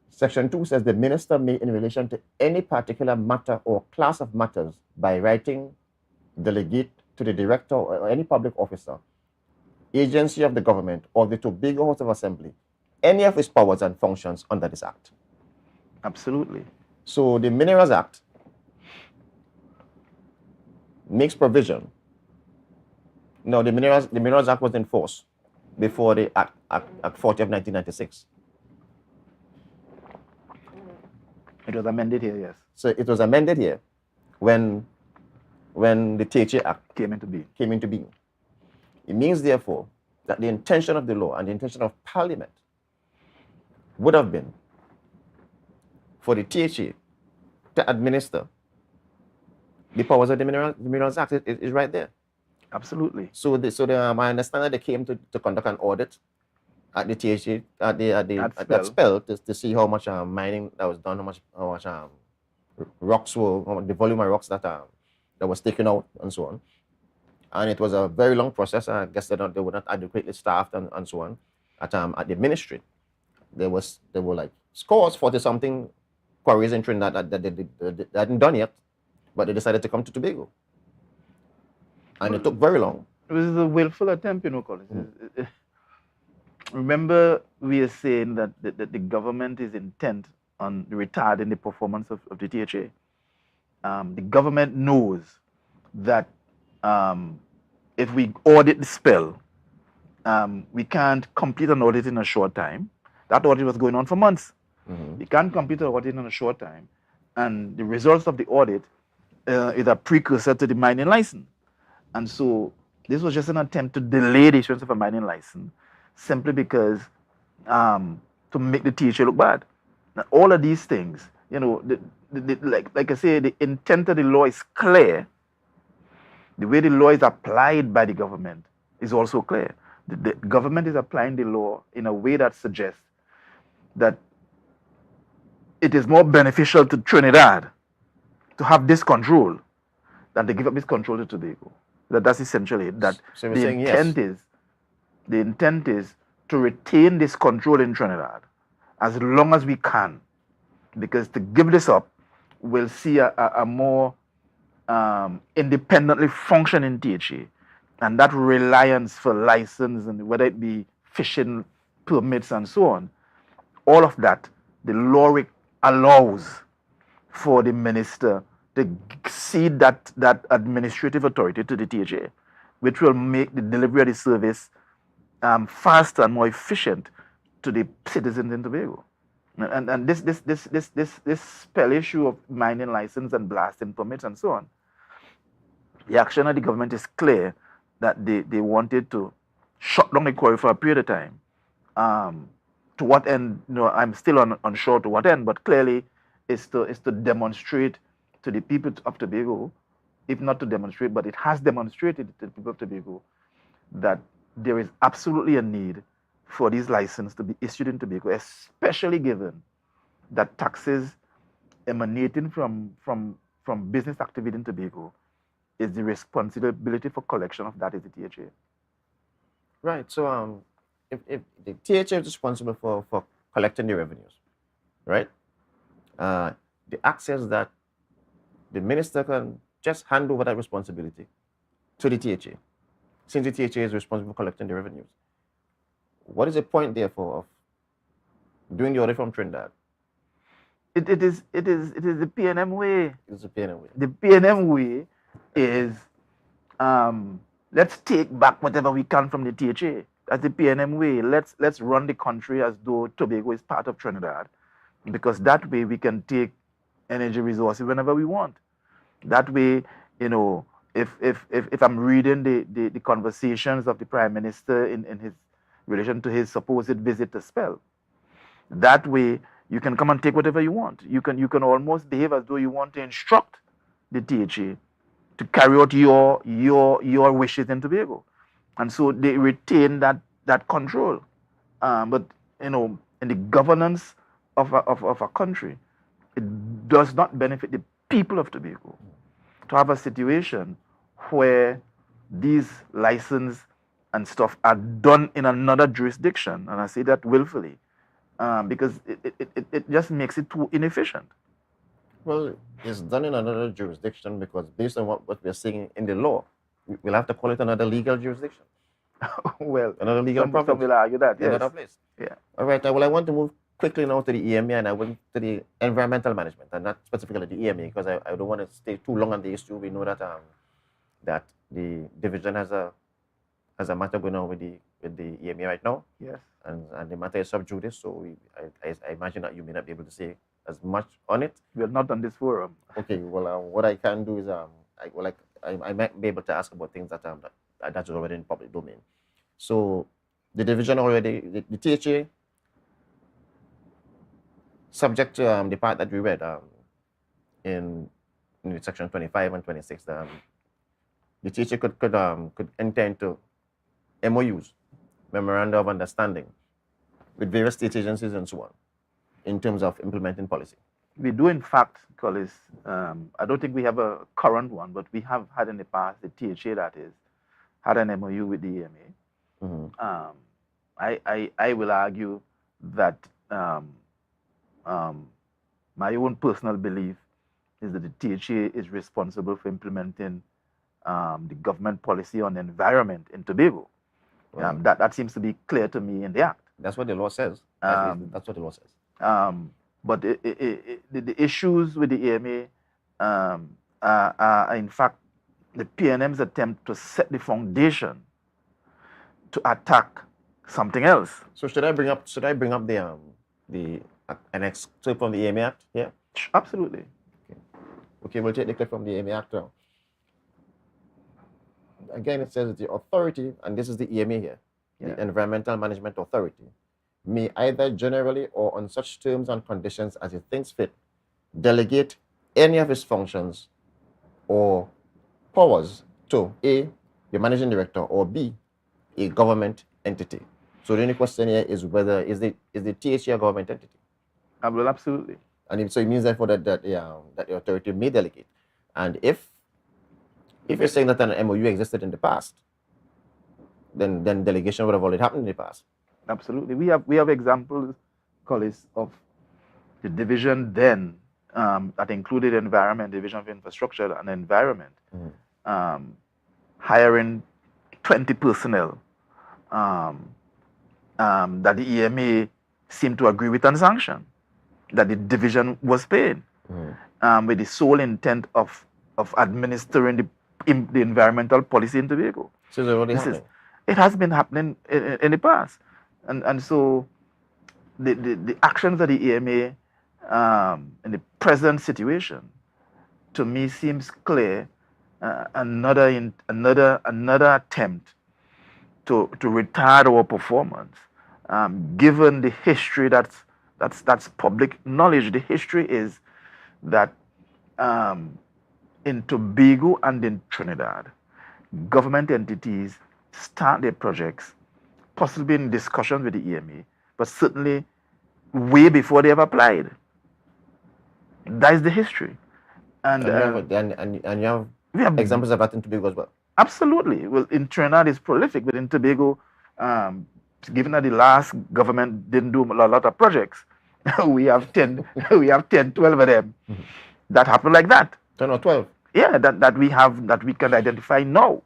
Section 2 says the minister may, in relation to any particular matter or class of matters, by writing, delegate to the director or any public officer, agency of the government, or the Tobago House of Assembly, any of its powers and functions under this act.
Absolutely.
So the Minerals Act makes provision. No, the Minerals Act was in force before the Act 40 of 1996.
It was amended here, yes.
So it was amended here when the THA Act
came into being.
It means, therefore, that the intention of the law and the intention of Parliament would have been for the THA to administer the powers of the Minerals Act. It is right there.
Absolutely.
So my understanding, they came to conduct an audit at the THA at Spell to see how much mining that was done, how much rocks were, the volume of rocks that was taken out, and so on. And it was a very long process. I guess they were not adequately staffed and so on. At the ministry, there were like scores, 40-something quarries in Trinidad that they hadn't done yet, but they decided to come to Tobago. And it took very long.
It was a willful attempt, Collins. Remember, we are saying that the government is intent on retarding the performance of the THA. The government knows that if we audit the Spell, we can't complete an audit in a short time. That audit was going on for months. We can't complete an audit in a short time. And the results of the audit is a precursor to the mining license. And so this was just an attempt to delay the issuance of a mining license simply because to make the THA look bad. Now, all of these things, like I say, the intent of the law is clear. The way the law is applied by the government is also clear. The government is applying the law in a way that suggests that it is more beneficial to Trinidad to have this control than to give up this control to Tobago. That's essentially it. That
So
the intent is to retain this control in Trinidad as long as we can, because to give this up, we'll see a more independently functioning THA, and that reliance for license, and whether it be fishing permits and so on, all of that, the law allows for the minister to cede that administrative authority to the THA, which will make the delivery of the service faster and more efficient to the citizens in Tobago. And this Spell issue of mining license and blasting permits and so on, the action of the government is clear that they wanted to shut down the quarry for a period of time. To what end? I'm still unsure to what end, but clearly is to demonstrate to the people of Tobago, if not to demonstrate, but it has demonstrated to the people of Tobago that there is absolutely a need for these licenses to be issued in Tobago, especially given that taxes emanating from business activity in Tobago is the responsibility for collection of that is the THA.
Right. So if the THA is responsible for collecting the revenues, right? The access that the minister can just hand over that responsibility to the THA, since the THA is responsible for collecting the revenues. What is the point, therefore, of doing the audit from Trinidad?
It is the PNM way.
It's a PNM way.
The PNM way is let's take back whatever we can from the THA. That's the PNM way. Let's run the country as though Tobago is part of Trinidad, because that way we can take energy resources whenever we want. That way, if I'm reading the conversations of the Prime Minister in his relation to his supposed visit to Spell, that way you can come and take whatever you want. You can almost behave as though you want to instruct the THA to carry out your wishes in Tobago, and so they retain that control. But in the governance of a country, it does not benefit the people of Tobago to have a situation where these license and stuff are done in another jurisdiction, and I say that willfully, because it just makes it too inefficient.
Well, it's done in another jurisdiction because based on what we're seeing in the law, we'll have to call it another legal jurisdiction.
Well,
Another legal
some
province.
will argue that, yes.
Another place.
Yeah.
All right. Well, I want to move quickly now to the EMA, and I went to the environmental management, and not specifically the EMA, because I don't want to stay too long on the issue. We know that that the division has a matter going on with the EMA right now.
Yes.
And the matter is sub judice, so I imagine that you may not be able to say as much on it.
We are not on this forum.
Okay. Well, what I can do is I might be able to ask about things that's already in public domain. So the division already, the THA, subject to the part that we read in section 25 and 26, the THA could enter into MOUs, memoranda of understanding, with various state agencies and so on, in terms of implementing policy.
We do, in fact, Collis, I don't think we have a current one, but we have had in the past, the THA that is, had an MOU with the EMA.
Mm-hmm.
I will argue that my own personal belief is that the THA is responsible for implementing the government policy on environment in Tobago.
Wow.
That seems to be clear to me in the Act.
That's what the law says. That's what the law says.
But the issues with the EMA are in fact the PNM's attempt to set the foundation to attack something else.
So should I bring up the annex clip from the EMA Act? Yeah.
Absolutely.
Okay, we'll take the clip from the EMA Act now. Again, it says that the authority, and this is the EMA here,
Yeah.
the Environmental Management Authority, may either generally or on such terms and conditions as it thinks fit, delegate any of its functions or powers to A, the managing director, or B, a government entity. So the only question here is whether is the THA a government entity?
Well, absolutely.
And so it means therefore that the authority may delegate. And if you're saying that an MOU existed in the past, then delegation would have already happened in the past.
Absolutely. We have examples, Collis, of the division then that included environment, division of infrastructure and environment, hiring 20 personnel that the EMA seemed to agree with and sanction, that the division was paid, with the sole intent of administering the environmental policy in Tobago.
So it's already happening.
It has been happening in the past. And so the actions of the EMA in the present situation, to me, seems clear another attempt to retard our performance, given the history that's public knowledge. The history is that in Tobago and in Trinidad, government entities start their projects, possibly in discussion with the EMA, but certainly way before they have applied. That is the history. And
And you have
we have
examples of that in Tobago as well.
absolutely. Well, in Trinidad it's prolific, but in Tobago, given that the last government didn't do a lot of projects, we have 10, we have 10, 12 of them that happen like that.
10 or 12.
Yeah, that we can identify now,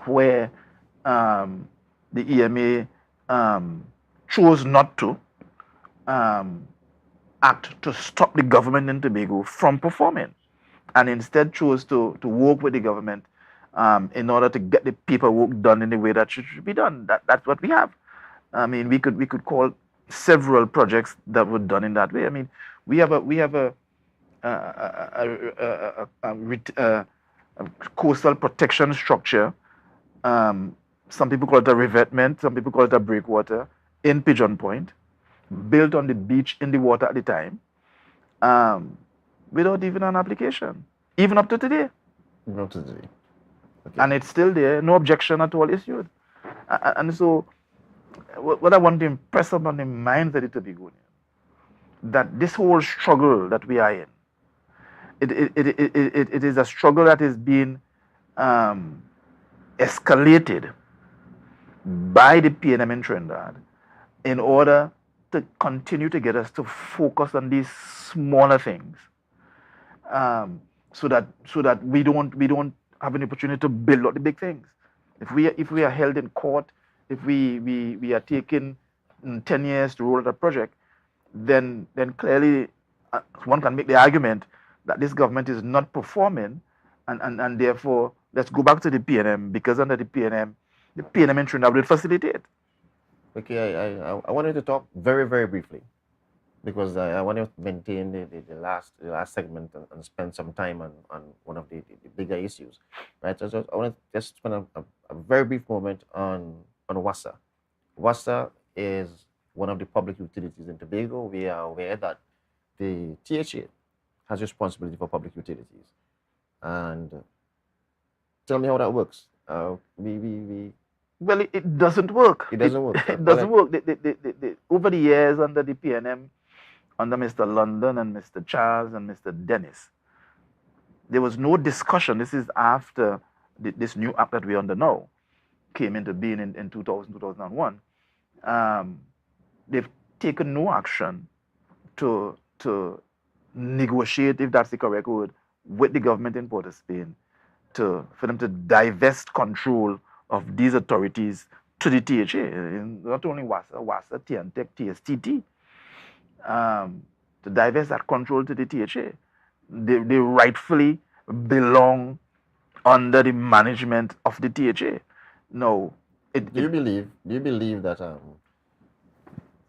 where the EMA chose not to act to stop the government in Tobago from performing, and instead chose to work with the government in order to get the paperwork done in the way that should be done. That's what we have. I mean, we could call several projects that were done in that way. I mean, we have a coastal protection structure. Some people call it a revetment, some people call it a breakwater in Pigeon Point, built on the beach in the water at the time, without even an application, even up to today.
Not today. Okay.
And it's still there, no objection at all issued. And so, what I want to impress upon the minds of the Tobagonians, that this whole struggle that we are in, it is a struggle that is being escalated by the PNM in Trinidad in order to continue to get us to focus on these smaller things, so that we don't have an opportunity to build out the big things. If we are held in court, if we are taking 10 years to roll out a project, then clearly one can make the argument that this government is not performing, and therefore let's go back to the PNM, because under the PNM in Trinidad will facilitate.
Okay, I wanted to talk very, very briefly, because I want to maintain the last segment and spend some time on one of the bigger issues, right? So I want to just spend a very brief moment on WASA. WASA is one of the public utilities in Tobago. We are aware that the THA has responsibility for public utilities, and tell me how that works.
Well, it doesn't work.
It doesn't work.
It doesn't work. Over the years under the PNM, under Mr. London and Mr. Charles and Mr. Dennis, there was no discussion. This is after this new act that we're under now came into being in 2000, 2001. They've taken no action to negotiate, if that's the correct word, with the government in Port of Spain for them to divest control of these authorities to the THA, not only WASA, TNTEC, TSTT, to divest that control to the THA. They rightfully belong under the management of the THA. No.
Do you believe that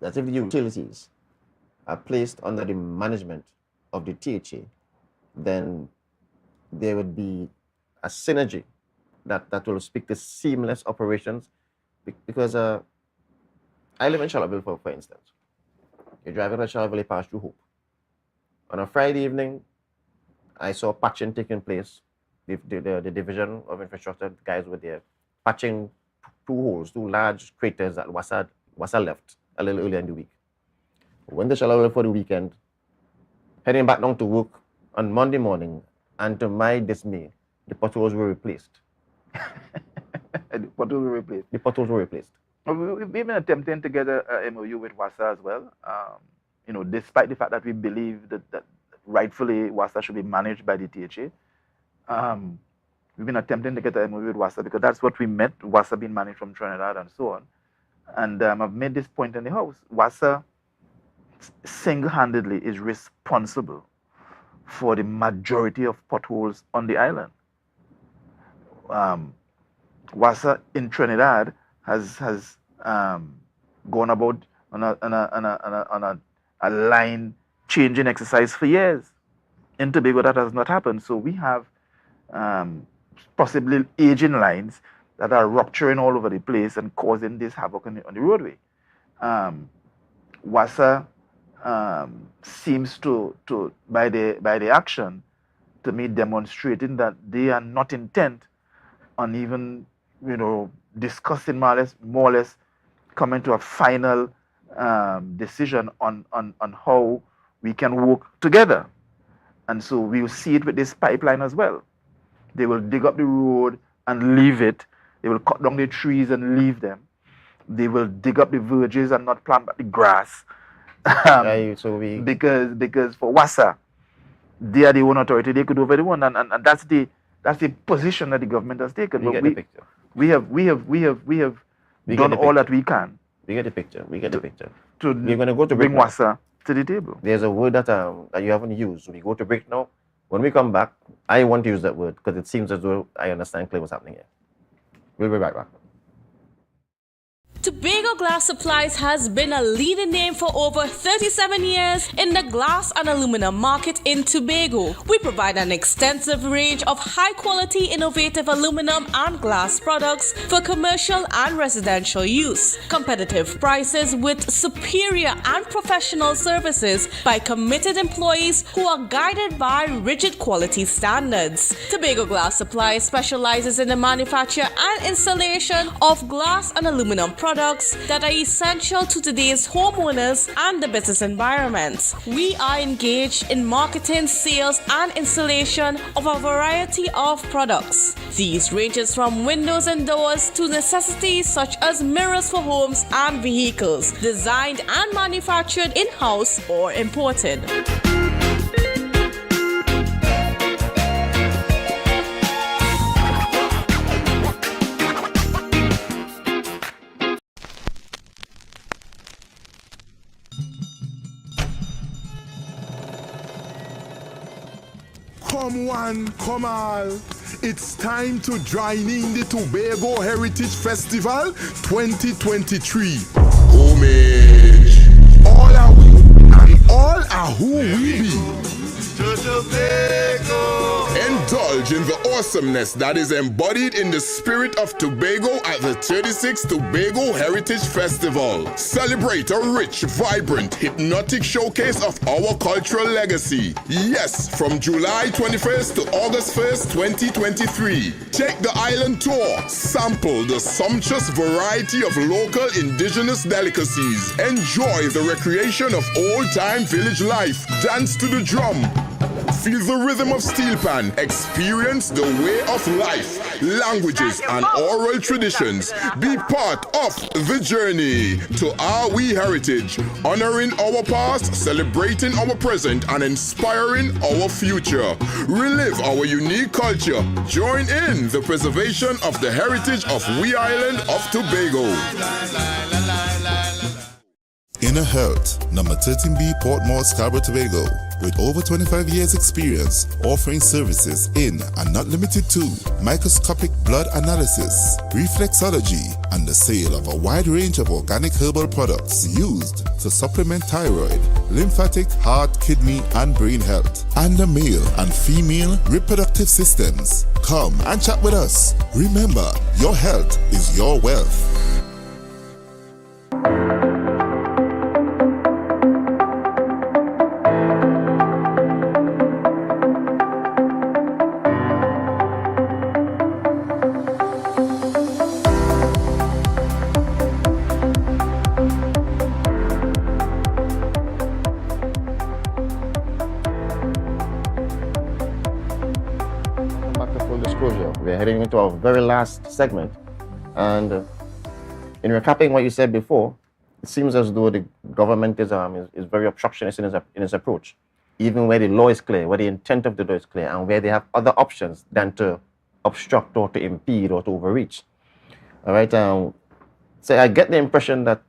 that if the utilities are placed under the management of the THA, then there would be a synergy that will speak to seamless operations? Because I live in Charlottesville, for instance. You're driving to Charlottesville past through Hope. On a Friday evening, I saw patching taking place. The Division of Infrastructure guys were there patching two large craters that Wasa left a little earlier in the week. Went to Charlottesville for the weekend, heading back down to work on Monday morning, and to my dismay, the potholes were replaced.
The potholes were replaced.
The potholes were replaced.
We've been attempting to get a MOU with WASA as well. Despite the fact that we believe that rightfully WASA should be managed by the THA. We've been attempting to get a MOU with WASA because that's what we met, WASA being managed from Trinidad and so on. And I've made this point in the house. WASA single-handedly is responsible for the majority of potholes on the island. WASA in Trinidad has gone about on a line changing exercise for years. In Tobago, that has not happened. So we have possibly aging lines that are rupturing all over the place and causing this havoc on the roadway. WASA seems to by the action to me demonstrating that they are not intent on even discussing more or less coming to a final decision on how we can work together. And so we'll see it with this pipeline as well. They will dig up the road and leave it. They will cut down the trees and leave them. They will dig up the verges and not plant back the grass. Because for WASA, they are the one authority. They could do over the one, and that's the position that the government has taken.
We get the picture.
We have done all that we can.
We get the picture. We get the picture.
We're going to go to bring WASA to the table.
There's a word that you haven't used. We go to break now. When we come back, I want to use that word because it seems as though I understand clearly what's happening here. We'll be right back.
Tobago Glass Supplies has been a leading name for over 37 years in the glass and aluminum market in Tobago. We provide an extensive range of high-quality, innovative aluminum and glass products for commercial and residential use. Competitive prices with superior and professional services by committed employees who are guided by rigid quality standards. Tobago Glass Supplies specializes in the manufacture and installation of glass and aluminum products that are essential to today's homeowners and the business environment. We are engaged in marketing, sales, and installation of a variety of products. These ranges from windows and doors to necessities such as mirrors for homes and vehicles, designed and manufactured in-house or imported.
Come one, come all. It's time to join in the Tobago Heritage Festival 2023. Homage. All are we, and all are who we be. To Tobago. Indulge in the awesomeness that is embodied in the spirit of Tobago at the 36th Tobago Heritage Festival. Celebrate a rich, vibrant, hypnotic showcase of our cultural legacy. Yes, from July 21st to August 1st, 2023. Take the island tour. Sample the sumptuous variety of local indigenous delicacies. Enjoy the recreation of old-time village life. Dance to the drum. Feel the rhythm of steel pan. Experience the way of life, languages, and oral traditions. Be part of the journey to our we heritage, honoring our past, celebrating our present, and inspiring our future. Relive our unique culture. Join in the preservation of the heritage of we island of Tobago.
Inner Health, number 13B Portmore, Scarborough, Tobago. With over 25 years experience offering services in and not limited to microscopic blood analysis, reflexology, and the sale of a wide range of organic herbal products used to supplement thyroid, lymphatic, heart, kidney, and brain health, and the male and female reproductive systems. Come and chat with us. Remember, your health is your wealth.
We're heading into our very last segment. And in recapping what you said before, it seems as though the government is very obstructionist in its approach, even where the law is clear, where the intent of the law is clear, and where they have other options than to obstruct or to impede or to overreach. All right. So I get the impression that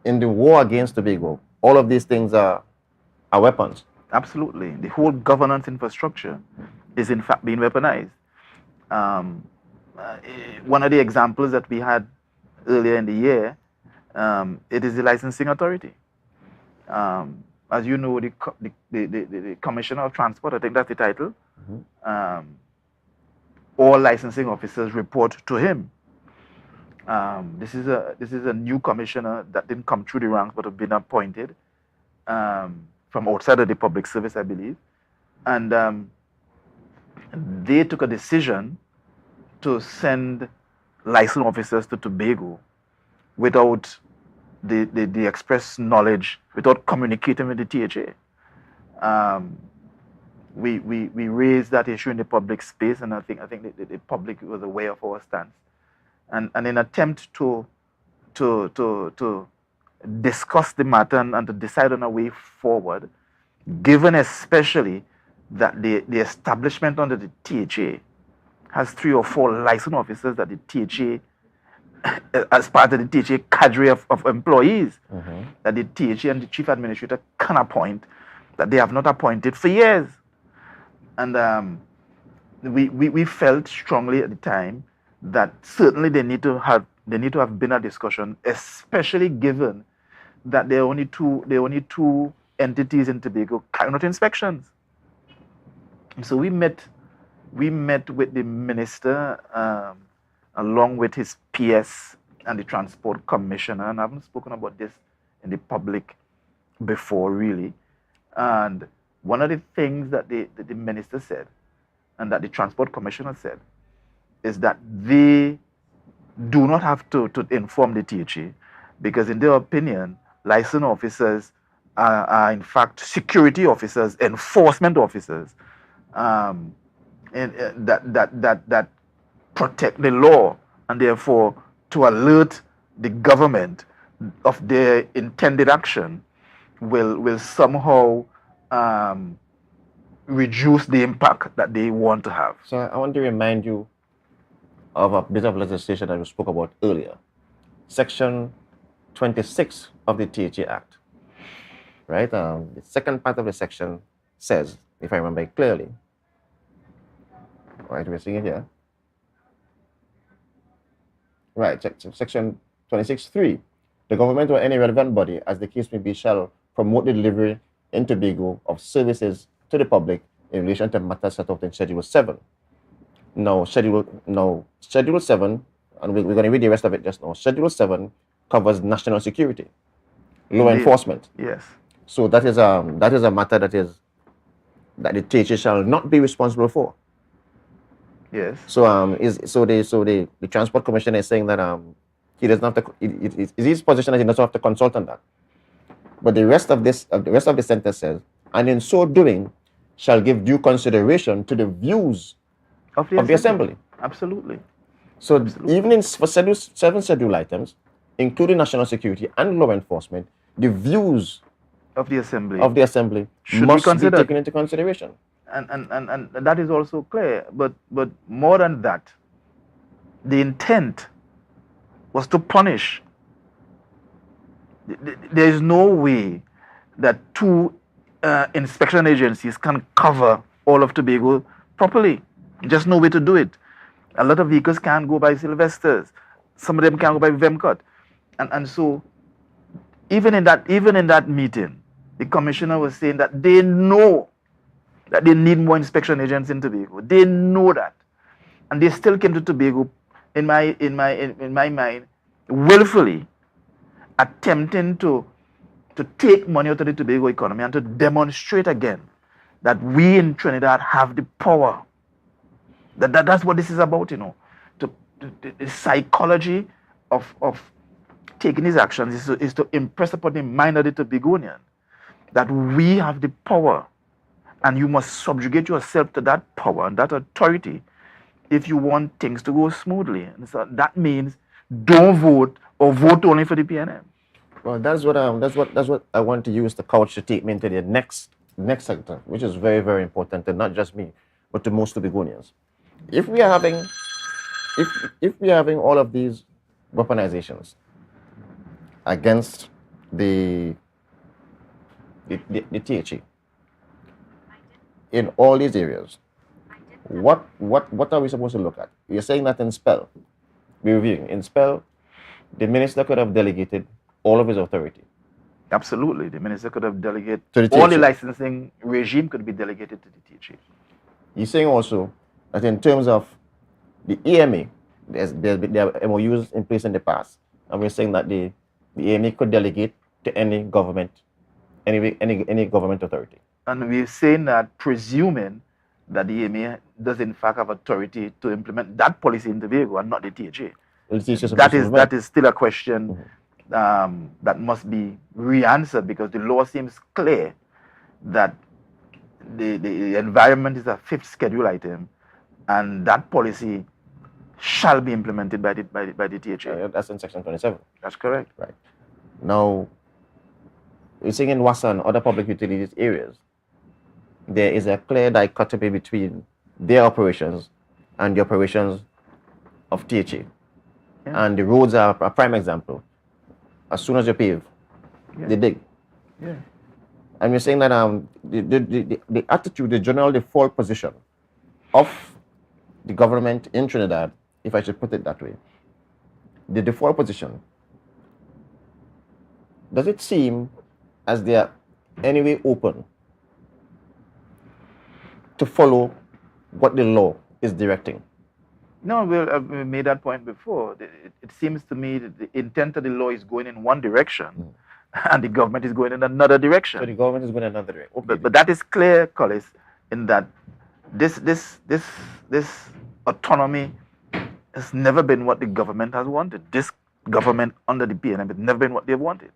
in the war against Tobago, all of these things are weapons.
Absolutely. The whole governance infrastructure is in fact being weaponized. One of the examples that we had earlier in the year, it is the licensing authority. As you know, the Commissioner of Transport, I think that's the title, all licensing officers report to him. This is a new commissioner that didn't come through the ranks but have been appointed from outside of the public service, I believe, and they took a decision to send licensed officers to Tobago without the express knowledge, without communicating with the THA. We raised that issue in the public space, and I think the public was aware of our stance. And in an attempt to discuss the matter and to decide on a way forward, given especially that the establishment under the THA has 3 or 4 licensed officers that the THA, as part of the THA cadre of employees, that the THA and the chief administrator can appoint, that they have not appointed for years. And we felt strongly at the time that certainly they need to have been a discussion, especially given that there are only two entities in Tobago carrying out inspections. So we met with the minister along with his PS and the transport commissioner, and I haven't spoken about this in the public before really. And one of the things that the minister said and that the transport commissioner said is that they do not have to inform the THA, because in their opinion, licensed officers are in fact security officers, enforcement officers, that protect the law, and therefore to alert the government of their intended action will somehow reduce the impact that they want to have.
So I want to remind you of a bit of legislation that we spoke about earlier. Section 26 of the THA Act, right? The second part of the section says, if I remember it clearly, right, we're seeing it here. Right, section 26.3. The government or any relevant body, as the case may be, shall promote the delivery in Tobago of services to the public in relation to matters set out in Schedule 7. Now, Schedule 7, and we're going to read the rest of it just now. Schedule 7 covers national security, law enforcement.
Yes.
So that is a matter that the THA shall not be responsible for.
Yes.
So the transport commissioner is saying that he doesn't have to. It is his position that he doesn't have to consult on that. But the rest of the sentence says, and in so doing, shall give due consideration to the views of the assembly.
Absolutely.
So even for seven schedule items, including national security and law enforcement, the views
of the assembly
should must be taken into consideration.
And that is also clear. But more than that, the intent was to punish. There is no way that 2 inspection agencies can cover all of Tobago properly. Just no way to do it. A lot of vehicles can't go by Sylvester's. Some of them can't go by Vemcott. And so even in that meeting, the commissioner was saying that they know that they need more inspection agents in Tobago. They know that. And they still came to Tobago, in my mind, willfully attempting to take money out of the Tobago economy and to demonstrate again that we in Trinidad have the power. That's what this is about, you know. The psychology of taking these actions is to impress upon the mind of the Tobagonian that we have the power, and you must subjugate yourself to that power and that authority if you want things to go smoothly. And so that means don't vote, or vote only for the PNM.
Well, that's what I want to use to couch the statement to the next sector, which is very, very important, and not just me, but to most Tobagonians. If we are having all of these weaponizations against the THA in all these areas, what are we supposed to look at? You're saying that in spell, we're reviewing. In spell, the minister could have delegated all of his authority.
Absolutely. The minister could have delegated,
the
all the licensing regime could be delegated to the THA.
You're saying also that in terms of The EMA, there are MOUs in place in the past, and we're saying that the EMA could delegate to any government, any government authority.
And we're saying that presuming that the EMA does in fact have authority to implement that policy in Tobago and not the THA. That is still a question that must be re-answered, because the law seems clear that the environment is a fifth schedule item, and that policy shall be implemented by the THA.
That's in section 27.
That's correct.
Right. Now, we're saying in Wasan, other public utilities areas, there is a clear dichotomy between their operations and the operations of THA. Yeah. And the roads are a prime example. As soon as you pave, they dig.
Yeah.
And we're saying that the attitude, the general default position of the government in Trinidad, if I should put it that way, the default position, does it seem as they are anyway open to follow what the law is directing?
No, I've made that point before. It seems to me that the intent of the law is going in one direction, and the government is going in another direction.
So the government is going in another direction. Okay.
But that is clear, Collis, in that this autonomy has never been what the government has wanted. This government under the PNM has never been what they've wanted.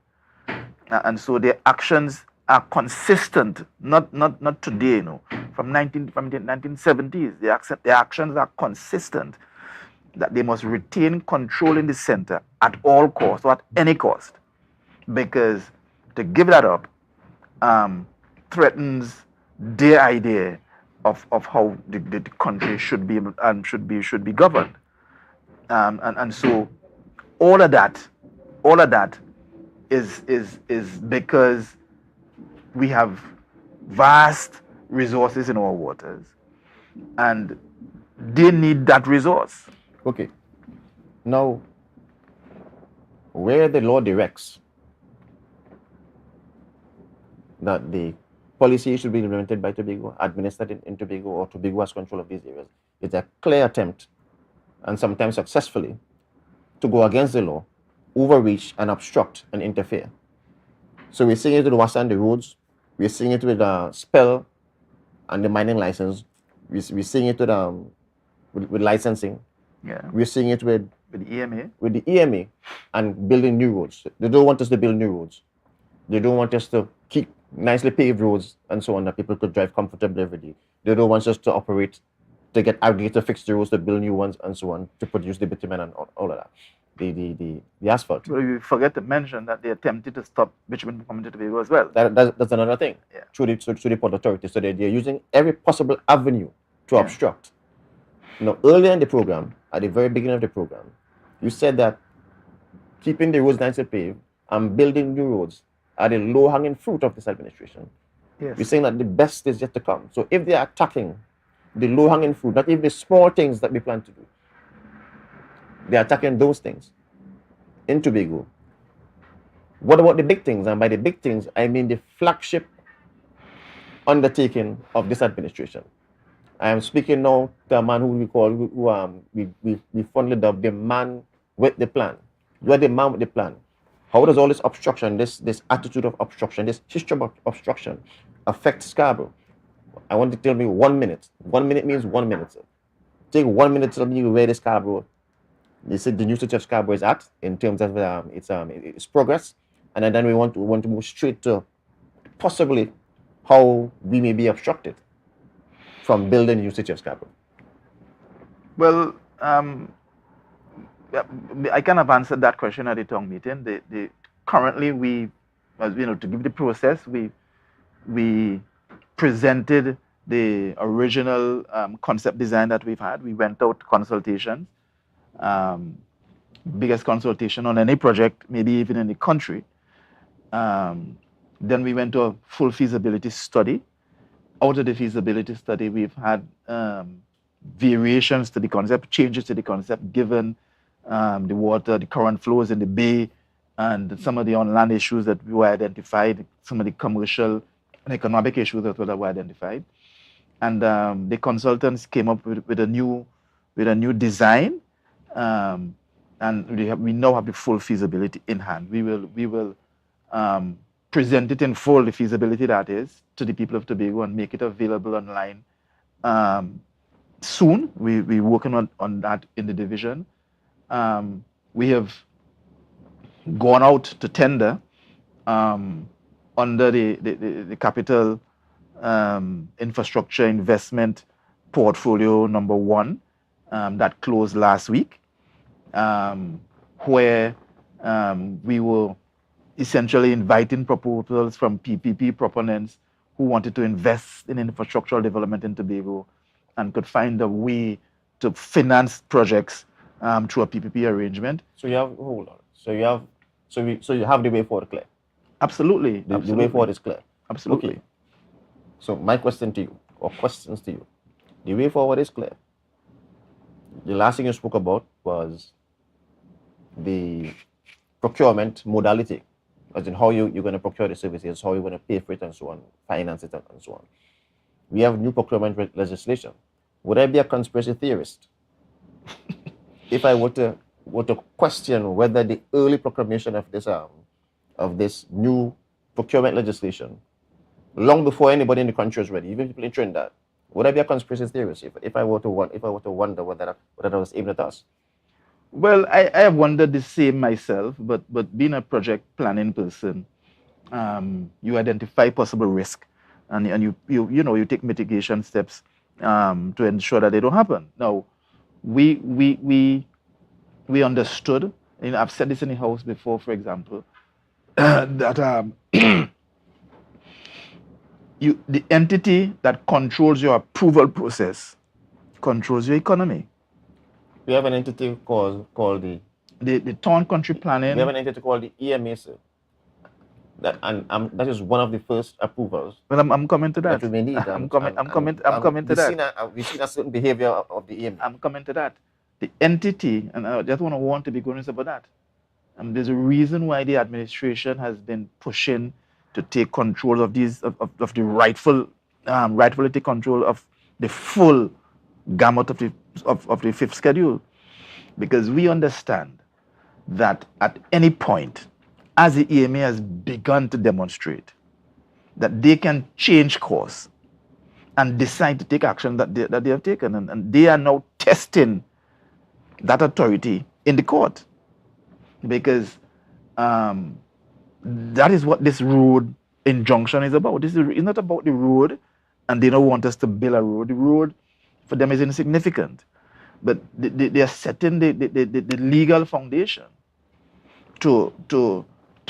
And so their actions are consistent, not today, you know, from the 1970s. Their actions are consistent, that they must retain control in the center at all costs or at any cost, because to give that up threatens their idea of how the country should be governed, and so all of that is because we have vast resources in our waters, and they need that resource.
Okay. Now, where the law directs that the policy should be implemented by Tobago, administered in Tobago, or Tobago has control of these areas, it's a clear attempt, and sometimes successfully, to go against the law, overreach and obstruct and interfere. So we're seeing it with Wasan, the roads. We're seeing it with spell and the mining license. We're seeing it with licensing.
Yeah.
We're seeing it with
the EMA.
With the EMA and building new roads. They don't want us to build new roads. They don't want us to keep nicely paved roads and so on that people could drive comfortably every day. They don't want us to operate, to get aggregate to fix the roads, to build new ones and so on, to produce the bitumen and all of that. The asphalt.
Well, you forget to mention that they attempted to stop bitumen from coming to Tobago as well.
That's another thing.
Yeah.
Through the port authority. So they're using every possible avenue to obstruct. Now, earlier in the program, at the very beginning of the program, you said that keeping the roads nicely paved and building new roads are the low-hanging fruit of this administration.
Yes.
You're saying that the best is yet to come. So if they are attacking the low-hanging fruit, not even the small things that we plan to do, they're attacking those things in Tobago. What about the big things? And by the big things, I mean the flagship undertaking of this administration. I am speaking now to a man who we fondly dubbed the man with the plan. You are the man with the plan. How does all this obstruction, this attitude of obstruction, this history of obstruction affect Scarborough? I want to tell me 1 minute. 1 minute means 1 minute. Sir. Take 1 minute to tell me where the Scarborough, the new city of Scarborough is at in terms of its progress, and then we want to move straight to possibly how we may be obstructed from building the new city of Scarborough.
Well, I kind of answered that question at the town meeting. Currently, to give the process, we presented the original concept design that we've had. We went out to consultation, biggest consultation on any project, maybe even in the country. Then we went to a full feasibility study. Out of the feasibility study, we've had variations to the concept, changes to the concept, given the water, the current flows in the bay, and some of the on-land issues that were identified, some of the commercial and economic issues that were identified. And the consultants came up with a new with a new design, and we now have the full feasibility in hand. We will present it in full, the feasibility that is, to the people of Tobago and make it available online soon. We're working on that in the division. We have gone out to tender under the capital infrastructure investment portfolio number 1 that closed last week, where we were essentially inviting proposals from PPP proponents who wanted to invest in infrastructural development in Tobago and could find a way to finance projects through a PPP arrangement.
So you have, hold on. So you have the way forward clear.
Absolutely.
The way forward is clear.
Absolutely.
Okay. So my question to you, or questions to you, the way forward is clear. The last thing you spoke about was the procurement modality, as in how you're going to procure the services, how you're going to pay for it and so on, finance it and so on. We have new procurement legislation. Would I be a conspiracy theorist if I were to question whether the early proclamation of this new procurement legislation, long before anybody in the country was ready, even people in Trinidad, would I be a conspiracy theorist if I were to wonder whether that was aimed at us?
Well, I have wondered the same myself, but being a project planning person, you identify possible risk, and you take mitigation steps to ensure that they don't happen. Now, we understood, and I've said this in the house before, for example, that the entity that controls your approval process controls your economy.
We have an entity called
the town country planning.
We have an entity called the EMA, sir. That is one of the first approvals.
Well, I'm coming to that.
That we may need.
I'm coming to that.
We've seen a certain behavior of the EMA.
I'm coming to that. The entity, and I just want to be honest about that. There's a reason why the administration has been pushing to take control of these of the rightfully take control of the full gamut of the fifth schedule, because we understand that at any point, as the EMA has begun to demonstrate, that they can change course and decide to take action that they have taken, and they are now testing that authority in the court, because that is what this road injunction is about. It's not about the road, and they don't want us to build a road. The road for them is insignificant, but they are setting the legal foundation to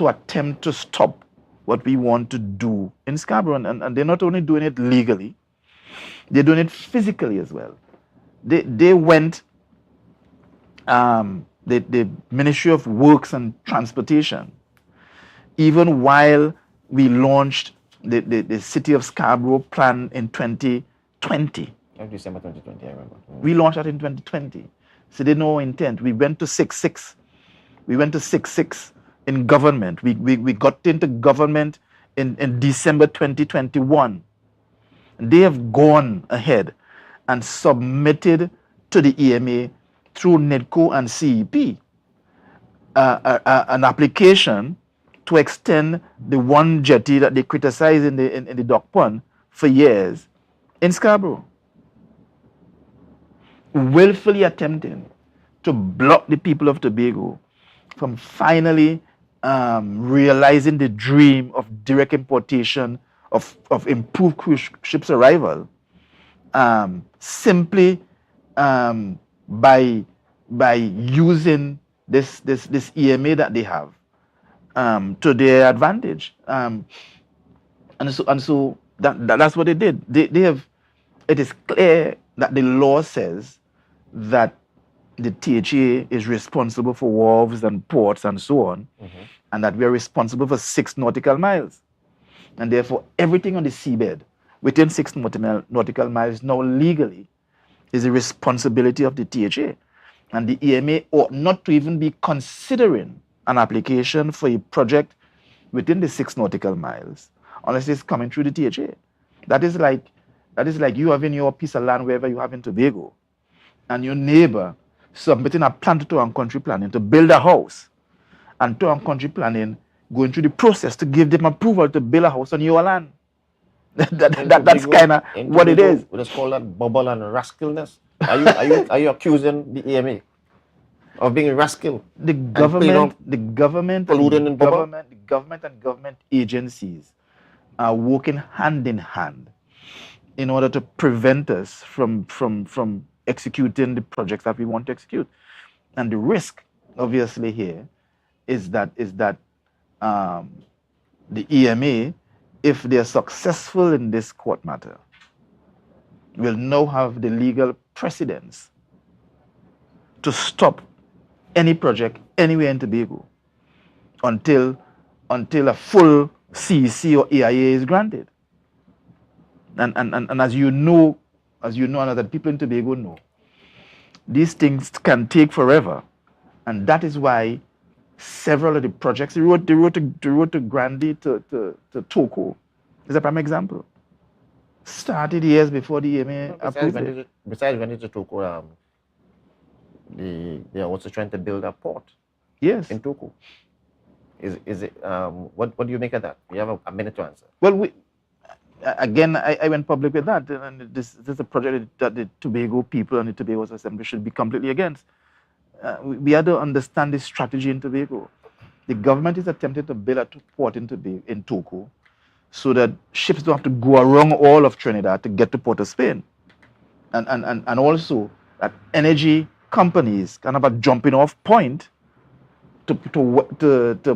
attempt to stop what we want to do in Scarborough, and they're not only doing it legally, they're doing it physically as well. They went, the Ministry of Works and Transportation, even while we launched the City of Scarborough plan in 2020.
December 2020, I remember.
We launched that in 2020. So they had no intent. We went to 6-6. We went to 6-6 in government. We got into government in December 2021. And they have gone ahead and submitted to the EMA through NIDCO and CEP an application to extend the one jetty that they criticized in the dock pond for years in Scarborough, willfully attempting to block the people of Tobago from finally realizing the dream of direct importation of improved cruise ships arrival, simply by using this EMA that they have to their advantage, and so that's what they did. They have. It is clear that the law says that the THA is responsible for wharves and ports and so on, and that we are responsible for 6 nautical miles, and therefore everything on the seabed within 6 nautical miles now legally is the responsibility of the THA, and the EMA ought not to even be considering an application for a project within the 6 nautical miles unless it's coming through the THA. That is like you having your piece of land wherever you have in Tobago, and your neighbor submitting a plan to Town Country Planning to build a house, and Town Country Planning going through the process to give them approval to build a house on your land. That's kind of what it is.
Let's call that bubble and rascalness. Are you accusing the EMA of being rascal?
The government and government agencies are working hand in hand in order to prevent us from executing the projects that we want to execute. And the risk, obviously, here is that the EMA, if they are successful in this court matter, will now have the legal precedence to stop any project anywhere in Tobago until a full CEC or EIA is granted. And as you know, and other people in Tobago know, these things can take forever, and that is why several of the projects, the road to Grandi to Toko is a prime example. Started years before the EMA approved it.
Besides Grandi to Toko, they are also trying to build a port.
Yes.
In Toko. Is it what do you make of that? You have a minute to answer.
Well, I went public with that, and this is a project that the Tobago people and the Tobago Assembly should be completely against. We had to understand the strategy in Tobago. The government is attempting to build a port in Toko so that ships don't have to go around all of Trinidad to get to Port of Spain. And also that energy companies kind of a jumping off point to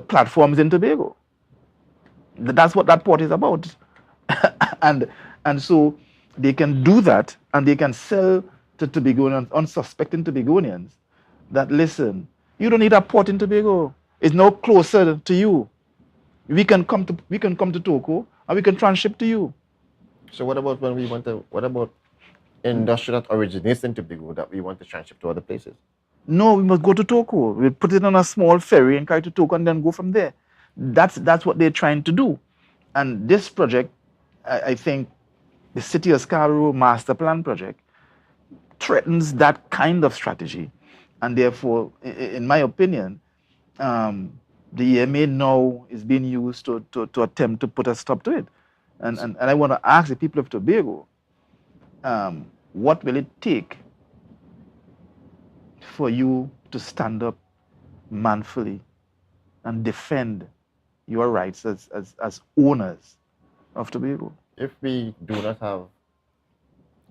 platforms in Tobago. That's what that port is about. and so they can do that, and they can sell to Tobagonians, unsuspecting Tobagonians, that listen, you don't need a port in Tobago. It's no closer to you. We can come to Toko, and we can transship to you.
So what about what about industrial that originates in Tobago that we want to transship to other places?
No, we must go to Toko. We put it on a small ferry and carry to Toko and then go from there. That's what they're trying to do. And this project, I think, the City of Scarborough Master Plan project threatens that kind of strategy. And therefore, in my opinion, the EMA now is being used to attempt to put a stop to it. And I want to ask the people of Tobago, what will it take for you to stand up manfully and defend your rights as owners of Tobago?
If we do not have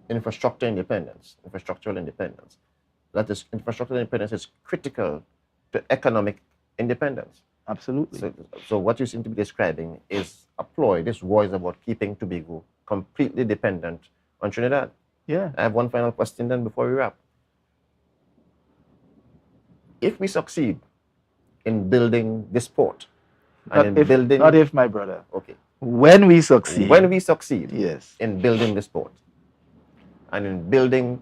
infrastructural independence, that is, infrastructural independence is critical to economic independence.
Absolutely.
So what you seem to be describing is a ploy. This war is about keeping Tobago completely dependent on Trinidad.
Yeah.
I have one final question then before we wrap. If we succeed in building this port,
not if, my brother.
Okay.
When we succeed.
Yes. In building this port, and in building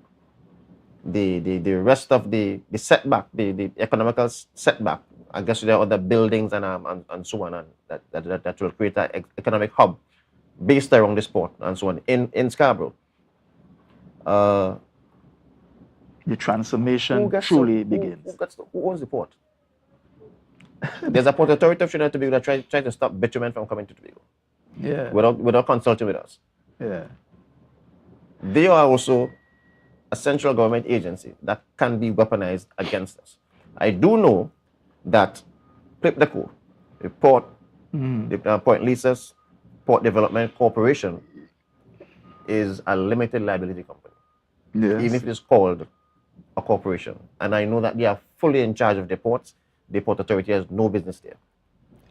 the rest of the setback, the economical setback, I guess there are other buildings and so on, and that will create an economic hub based around this port and so on in Scarborough.
The transformation truly begins.
Who owns the port? There's a port authority of Trinidad and Tobago that tries to stop bitumen from coming to Tobago.
Yeah.
Without consulting with us.
Yeah.
They are also a central government agency that can be weaponized against us. I do know that PLIPDECO, the port, the Point Leases Port Development Corporation, is a limited liability company.
Yes.
Even if it is called a corporation. And I know that they are fully in charge of the ports. The port authority has no business there.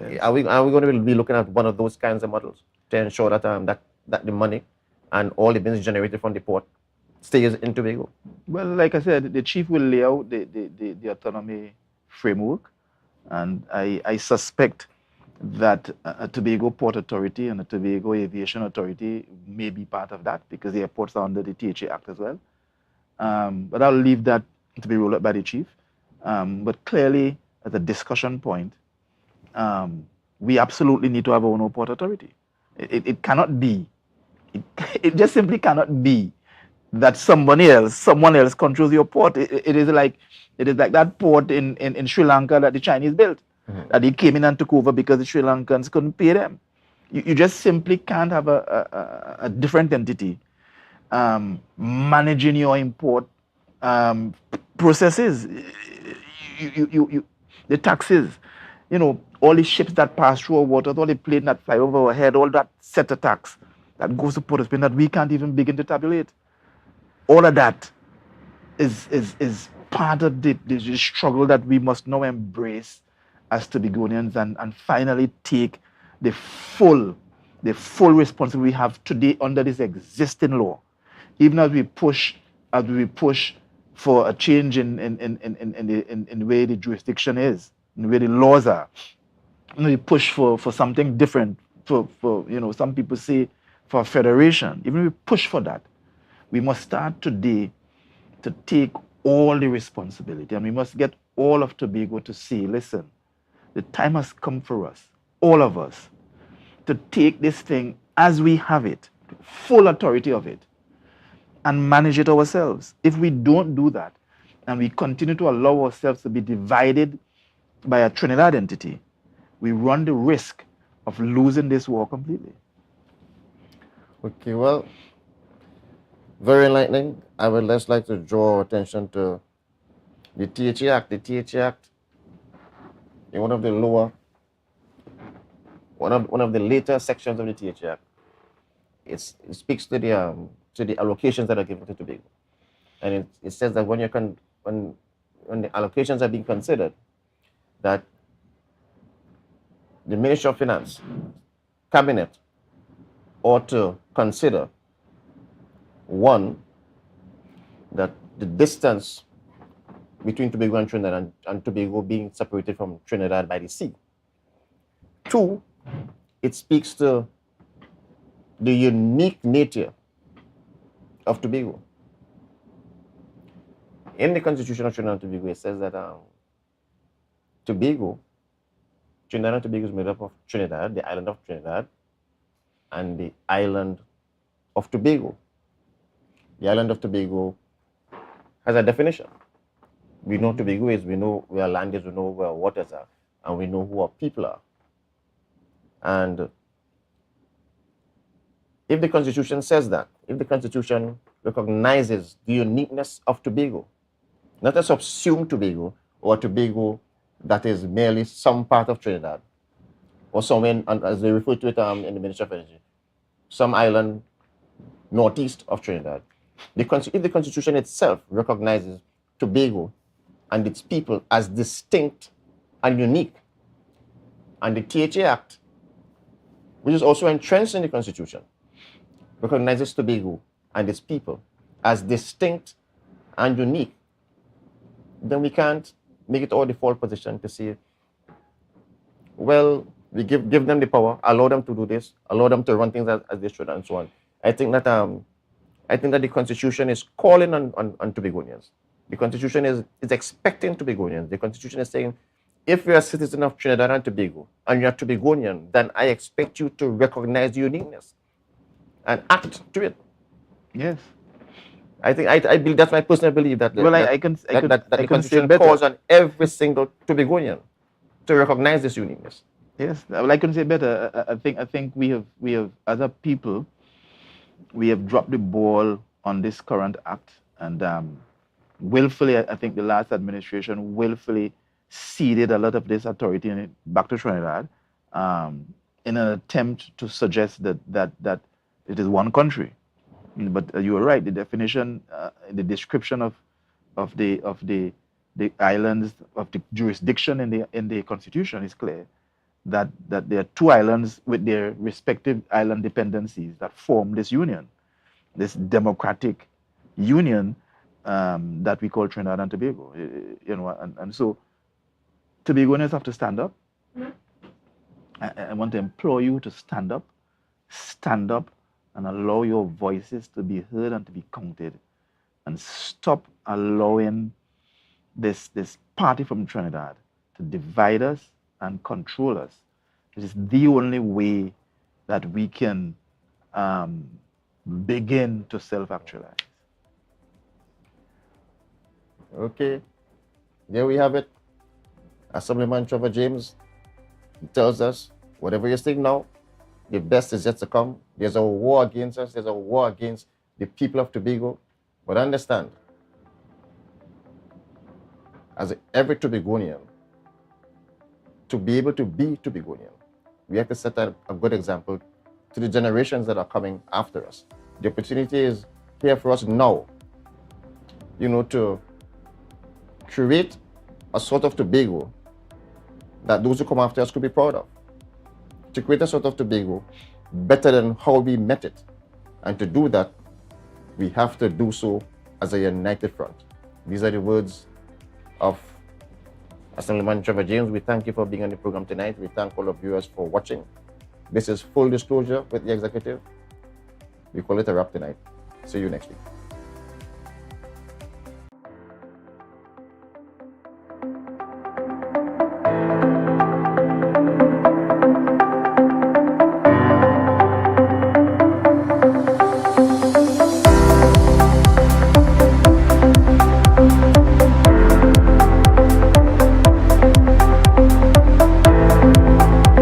Yes. Are we going to be looking at one of those kinds of models to ensure that that the money and all the business generated from the port stays in Tobago?
Well, like I said, the chief will lay out the autonomy framework, and I suspect that a Tobago Port Authority and a Tobago Aviation Authority may be part of that, because the airports are under the THA Act as well. But I'll leave that to be rolled up by the chief. But clearly, as a discussion point, we absolutely need to have our own port authority. It cannot be, it just simply cannot be that someone else controls your port. It is like that port in Sri Lanka that the Chinese built, that they came in and took over because the Sri Lankans couldn't pay them. You just simply can't have a different entity managing your import processes. The taxes, all the ships that pass through our waters, all the planes that fly over our head, all that set of tax that goes to Port of Spain that we can't even begin to tabulate. All of that is part of the struggle that we must now embrace as Tobagonians and finally take the full responsibility we have today under this existing law. Even as we push for a change in the way the jurisdiction is, in the way the laws are. We push for something different. For some people say for a federation. Even if we push for that, we must start today to take all the responsibility, and we must get all of Tobago to say, listen, the time has come for us, all of us, to take this thing as we have it, full authority of it, and manage it ourselves. If we don't do that, and we continue to allow ourselves to be divided by a Trinidad entity, we run the risk of losing this war completely.
Okay, well, very enlightening. I would just like to draw attention to the THA Act. The THA Act, in one of the later sections of the THA Act, it speaks to the allocations that are given to Tobago, and it says that when the allocations are being considered, that the Ministry of Finance, Cabinet, ought to consider, one, that the distance between Tobago and Trinidad and Tobago being separated from Trinidad by the sea. Two, it speaks to the unique nature of Tobago. In the Constitution of Trinidad and Tobago, it says that Trinidad and Tobago is made up of Trinidad, the island of Trinidad, and the island of Tobago. The island of Tobago has a definition. We know Tobago is, we know where land is, we know where waters are, and we know who our people are. And if the Constitution says that, if the Constitution recognizes the uniqueness of Tobago, not a subsumed Tobago or a Tobago that is merely some part of Trinidad, or somewhere, as they refer to it in the Ministry of Energy, some island northeast of Trinidad. If the Constitution itself recognizes Tobago and its people as distinct and unique, and the THA Act, which is also entrenched in the Constitution, recognizes Tobago and its people as distinct and unique, then we can't make it our default position to say, well, we give them the power, allow them to do this, allow them to run things as they should, and so on. I think that the Constitution is calling on Tobagonians. The Constitution is expecting Tobagonians. The Constitution is saying, if you're a citizen of Trinidad and Tobago and you're a Tobagonian, then I expect you to recognize the uniqueness and act to it.
Yes.
I think I believe, that's my personal belief, that the Constitution calls on every single Tobagonian to recognize this uniqueness.
Yes, well, I couldn't say better. I think we have as a people, we have dropped the ball on this current act, and willfully, I think the last administration willfully ceded a lot of this authority back to Trinidad in an attempt to suggest that it is one country. But you were right. The definition, the description of the islands, of the jurisdiction in the Constitution is clear. That there are two islands with their respective island dependencies that form this union, this democratic union that we call Trinidad and Tobago. And so Tobagonians have to stand up. I want to implore you to stand up and allow your voices to be heard and to be counted, and stop allowing this party from Trinidad to divide us and control us. It is the only way that we can begin to self-actualize.
Okay, there we have it. Assemblyman Trevor James tells us, whatever you're saying now, the best is yet to come. There's a war against us. There's a war against the people of Tobago. But understand, as every Tobagonian, to be able to be Tobagonian, we have to set a good example to the generations that are coming after us. The opportunity is here for us now, to create a sort of Tobago that those who come after us could be proud of. To create a sort of Tobago better than how we met it. And to do that, we have to do so as a united front. These are the words of Assemblyman Trevor James. We thank you for being on the program tonight. We thank all of viewers for watching. This is Full Disclosure with the Executive. We call it a wrap tonight. See you next week.